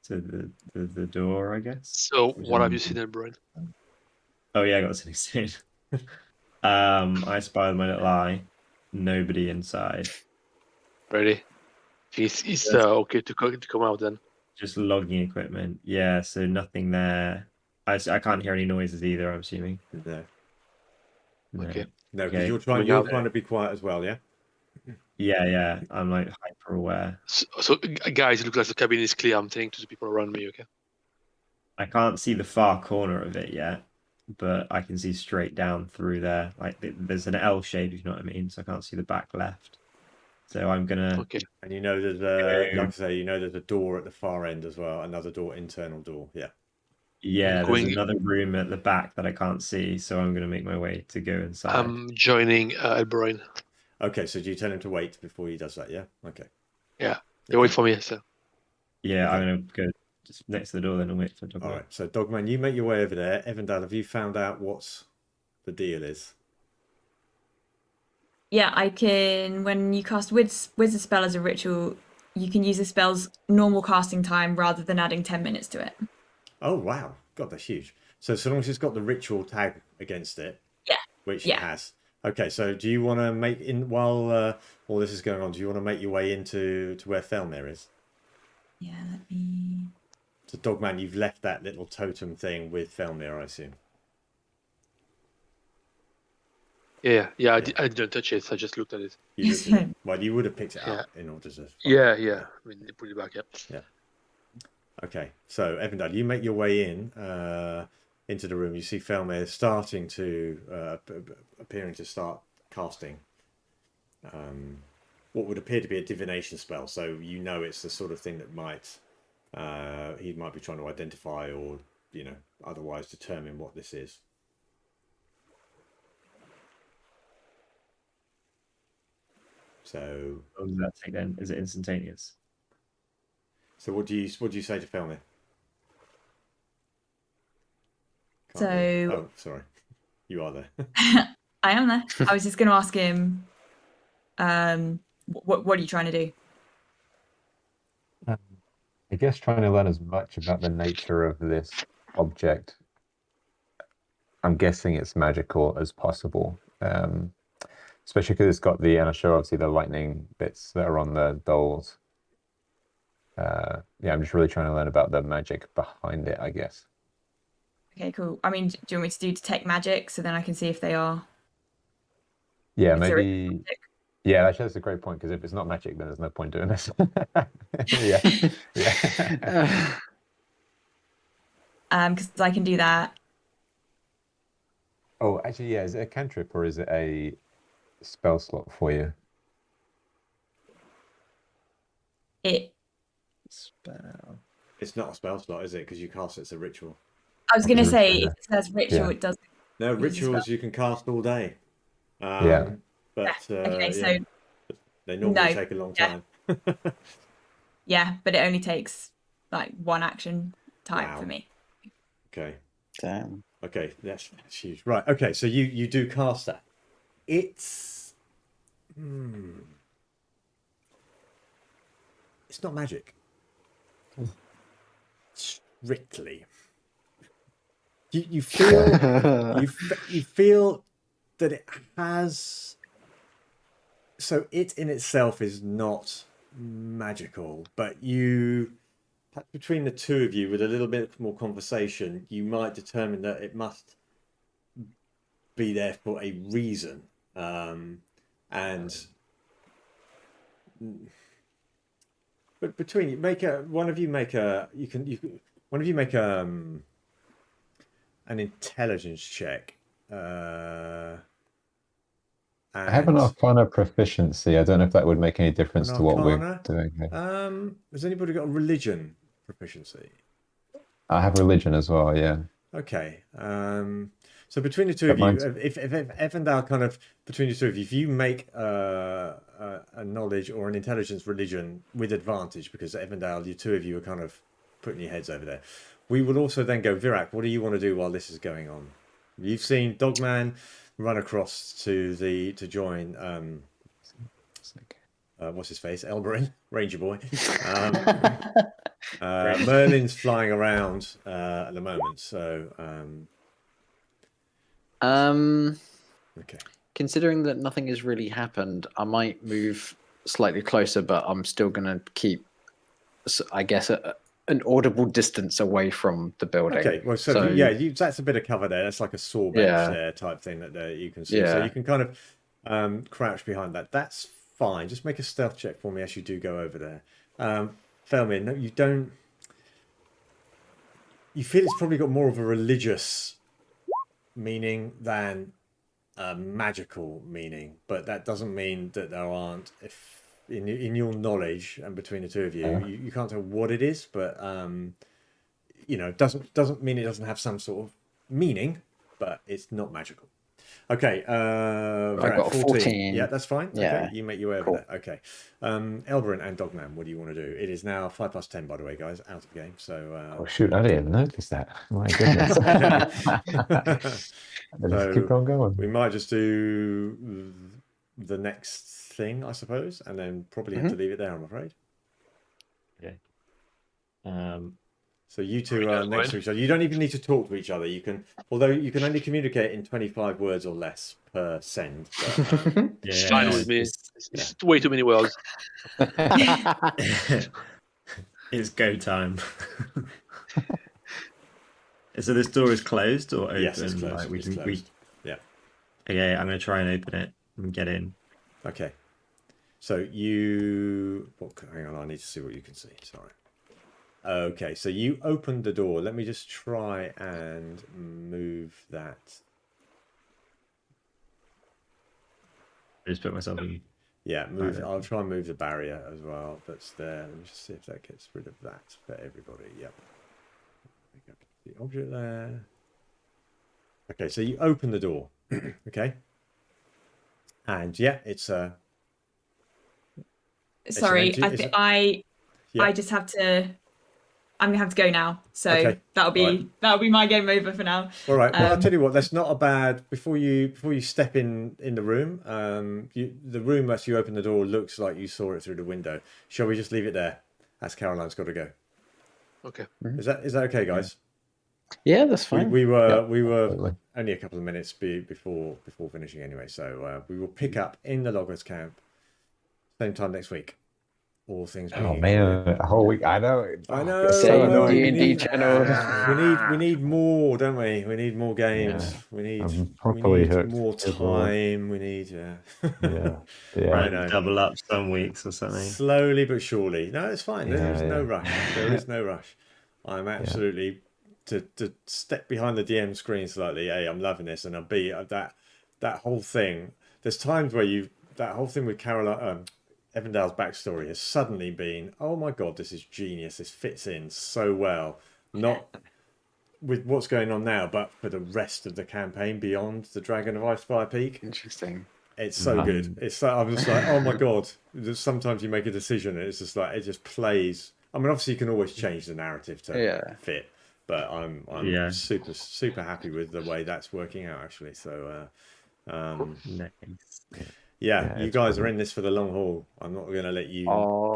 to the door, I guess. So what have you seen in Brian? Oh yeah, I got something soon. I spy with my little eye. Nobody inside. Ready? It's okay to come out then. Just logging equipment. Yeah, so nothing there. I can't hear any noises either, I'm assuming. No. Okay. No, because you're trying to be quiet as well, yeah? Yeah. I'm like hyper aware. So guys, it looks like the cabin is clear. I'm saying to the people around me, okay? I can't see the far corner of it yet. but I can see straight down through there. Like there's an L shape, if you know what I mean. So I can't see the back left. So I'm gonna. Okay. And you know there's a, like I say, you know there's a door at the far end as well, another door, internal door. Yeah. Yeah, I'm there's going. another room at the back that I can't see, so I'm gonna make my way to go inside. I'm joining Elborain. Okay, so do you tell him to wait before he does that? Yeah. Okay. Yeah, they wait for me. So Yeah, Okay. I'm gonna go just next to the door then and wait for Dogman. All right. So Dogman, you make your way over there. Evindal, have you found out what's the deal is? Yeah, I can. When you cast Wizard spell as a ritual, you can use the spell's normal casting time rather than adding 10 minutes to it. Oh wow, God, that's huge. So long as it's got the ritual tag against it, Yeah. which it Yeah. has. Okay, so do you want to make in while all this is going on? Do you want to make your way to where Felmir is? Yeah, let me. So Dogman, you've left that little totem thing with Felmir, I assume. yeah. I didn't touch it. I just looked at it. You looked at it. Well, you would have picked it up in order to. Yeah. I mean, they put it back. Yeah. Okay, so Evindal, you make your way in into the room. You see Felmir starting to appearing to start casting what would appear to be a divination spell. So you know it's the sort of thing that might he might be trying to identify or otherwise determine what this is. So What does that take then? Is it instantaneous? So what do you say to Felmir? Oh, sorry, you are there. I am there. I was just going to ask him, what are you trying to do? I guess trying to learn as much about the nature of this object. I'm guessing it's magical as possible, especially because it's got the, and I show obviously the lightning bits that are on the dolls. Yeah, I'm just really trying to learn about the magic behind it, I guess. Okay, cool. I mean, do you want me to do detect magic so then I can see if they are? Yeah, if there is maybe. magic? Yeah, actually, that's a great point because if it's not magic, then there's no point doing this. Yeah, yeah. Because I can do that. Oh, actually, yeah. Is it a cantrip or is it a spell slot for you? Spell. It's not a spell slot, is it? Because you cast it as a ritual. I was going to It's a say, ritual, if it says ritual, yeah. it does. No, use a rituals spell. you can cast all day. Yeah. But Okay, so they normally no, take a long yeah. time. Yeah, but it only takes like one action time Wow. for me. Okay. Damn. Okay, that's huge. Right. Okay, so you do cast that. It's it's not magic. Strictly. You feel you feel that it has, so it in itself is not magical, but perhaps between the two of you with a little bit more conversation, you might determine that it must be there for a reason. But between you one of you make an intelligence check. I have an Arcana proficiency. I don't know if that would make any difference to what we're doing here. Has anybody got a religion proficiency? I have religion as well, yeah. Okay. So between the two of you, if Evindal kind of between the two of you, if you make a knowledge or an intelligence religion with advantage, because Evindal, the two of you are kind of putting your heads over there. We will also then go, Virak, what do you want to do while this is going on? You've seen Dogman run across to join what's his face? Elberin, Ranger Boy. Merlin's flying around at the moment, so okay. Considering that nothing has really happened, I might move slightly closer, but I'm still going to keep, I guess, an audible distance away from the building. Okay, well, so that's a bit of cover there. That's like a saw bench there type thing that you can see. Yeah. So you can kind of crouch behind that. That's fine. Just make a stealth check for me as you do go over there. Felmir, no, you don't. You feel it's probably got more of a religious meaning than a magical meaning, but that doesn't mean that there aren't. If in your knowledge and between the two of you, you can't tell what it is, but doesn't mean it doesn't have some sort of meaning, but it's not magical. Okay, I got 14. Yeah, that's fine. Yeah. Okay, you make your way over there. Okay, Elberin and Dogman, what do you want to do? It is now 5+10, by the way, guys, out of game. So. Oh shoot! I didn't even notice that. My goodness. Let's keep on going. We might just do the next thing, I suppose, and then probably have to leave it there, I'm afraid. Okay. So you two are next to each other. You don't even need to talk to each other. You can, although you can only communicate in 25 words or less per send. But, It's fine with me. It's way too many words. It's go time. So this door is closed or open? yes, it's closed. Like It's closed. Yeah. Okay, I'm going to try and open it and get in. Okay. So you... hang on, I need to see what you can see. Sorry. Okay, so you opened the door. Let me just try and move that. I just put myself in. Yeah, move. I'll try and move the barrier as well. That's there. Let me just see if that gets rid of that for everybody. Yep. The object there. Okay, so you open the door. Okay. And yeah, it's Sorry, I just have to. I'm gonna have to go now, so Okay. that'll be my game over for now. all right. Well, I'll tell you what. That's not a bad. Before you step in the room, the room as you open the door looks like you saw it through the window. Shall we just leave it there? As Caroline's got to go. Okay. Is that okay, guys? Yeah, that's fine. We were Absolutely. only a couple of minutes before finishing anyway, so we will pick up in the loggers camp same time next week. All things being Oh equal. man, a whole week. I know. I know. It's so Same annoying. D&D channel. We need more, don't we? We need more games. Yeah. We need I'm properly hooked more as well. time. We need Yeah. I Right, know. double up some weeks or something. Slowly but surely. No, it's fine. There's Yeah, no yeah. rush. There is no rush. I'm absolutely to step behind the DM screen slightly. A, I'm loving this, and I'll be that whole thing. There's times where that whole thing with Caroline. Evindal's backstory has suddenly been, oh my god, this is genius. This fits in so well. Not with what's going on now, but for the rest of the campaign beyond the Dragon of Icespire Peak. Interesting. It's so good. It's so, I'm just like, oh my god. Sometimes you make a decision and it's just like, it just plays. I mean, obviously you can always change the narrative to fit, but I'm super, super happy with the way that's working out actually. So, Nice. yeah, you guys are in this for the long haul. I'm not going to let you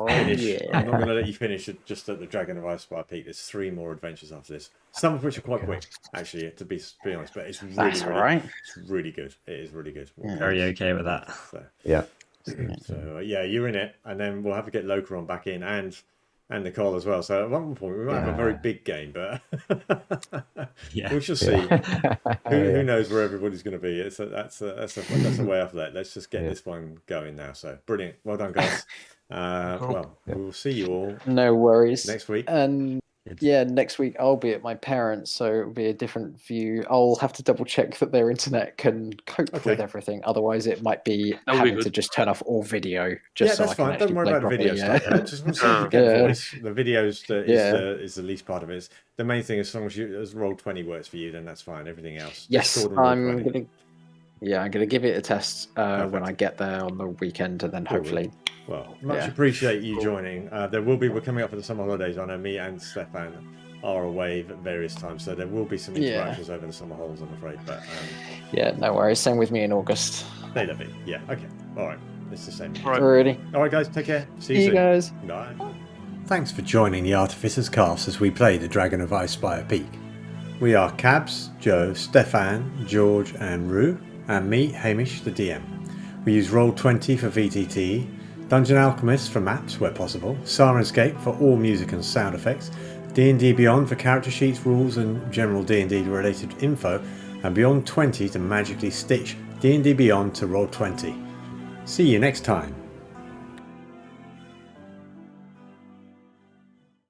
finish. Yeah. I'm not going to let you finish just at the Dragon of Icespire Peak. There's 3 more adventures after this. Some of which are quite quick, actually, to be honest. But it's really, That's all right. it's really good. It is really good. Very okay with that. So, Yeah. yeah, you're in it, and then we'll have to get Locaron back in and Nicole as well. So at one point we might have a very big game, but Yeah. we shall see. Who knows where everybody's going to be? That's a way off that. Let's just get this one going now. So brilliant, well done, guys. Well, we'll see you all No worries. next week. And yeah, next week I'll be at my parents', so it'll be a different view. I'll have to double check that their internet can cope with everything. Otherwise, it might be having to just turn off all video. Just so that's I can fine. Don't worry play about the video properly, stuff. Just once you forget voice, the videos is the least part of it. The main thing is, as long as Roll20 works for you, then that's fine. Everything else. Yes, Discord and I'm Roll20. gonna. Yeah, I'm gonna give it a test when I get there on the weekend, and then hopefully. Well, much appreciate you joining. We're coming up for the summer holidays. I know me and Stefan are away at various times, so there will be some interactions over the summer holidays, I'm afraid. But yeah, no worries. Same with me in August. they love it. Yeah. Okay. All right. It's the same. All right. Alrighty. All right, guys. Take care. See See you you soon. guys. Bye. Thanks for joining the Artificer's Cast as we play the Dragon of Icespire Peak. We are Cabs, Joe, Stefan, George, and Rue, and me, Hamish, the DM. We use Roll20 for VTT, Dungeon Alchemist for maps where possible, Sirenscape for all music and sound effects, D&D Beyond for character sheets, rules, and general D&D related info, and Beyond 20 to magically stitch D&D Beyond to Roll20. See you next time.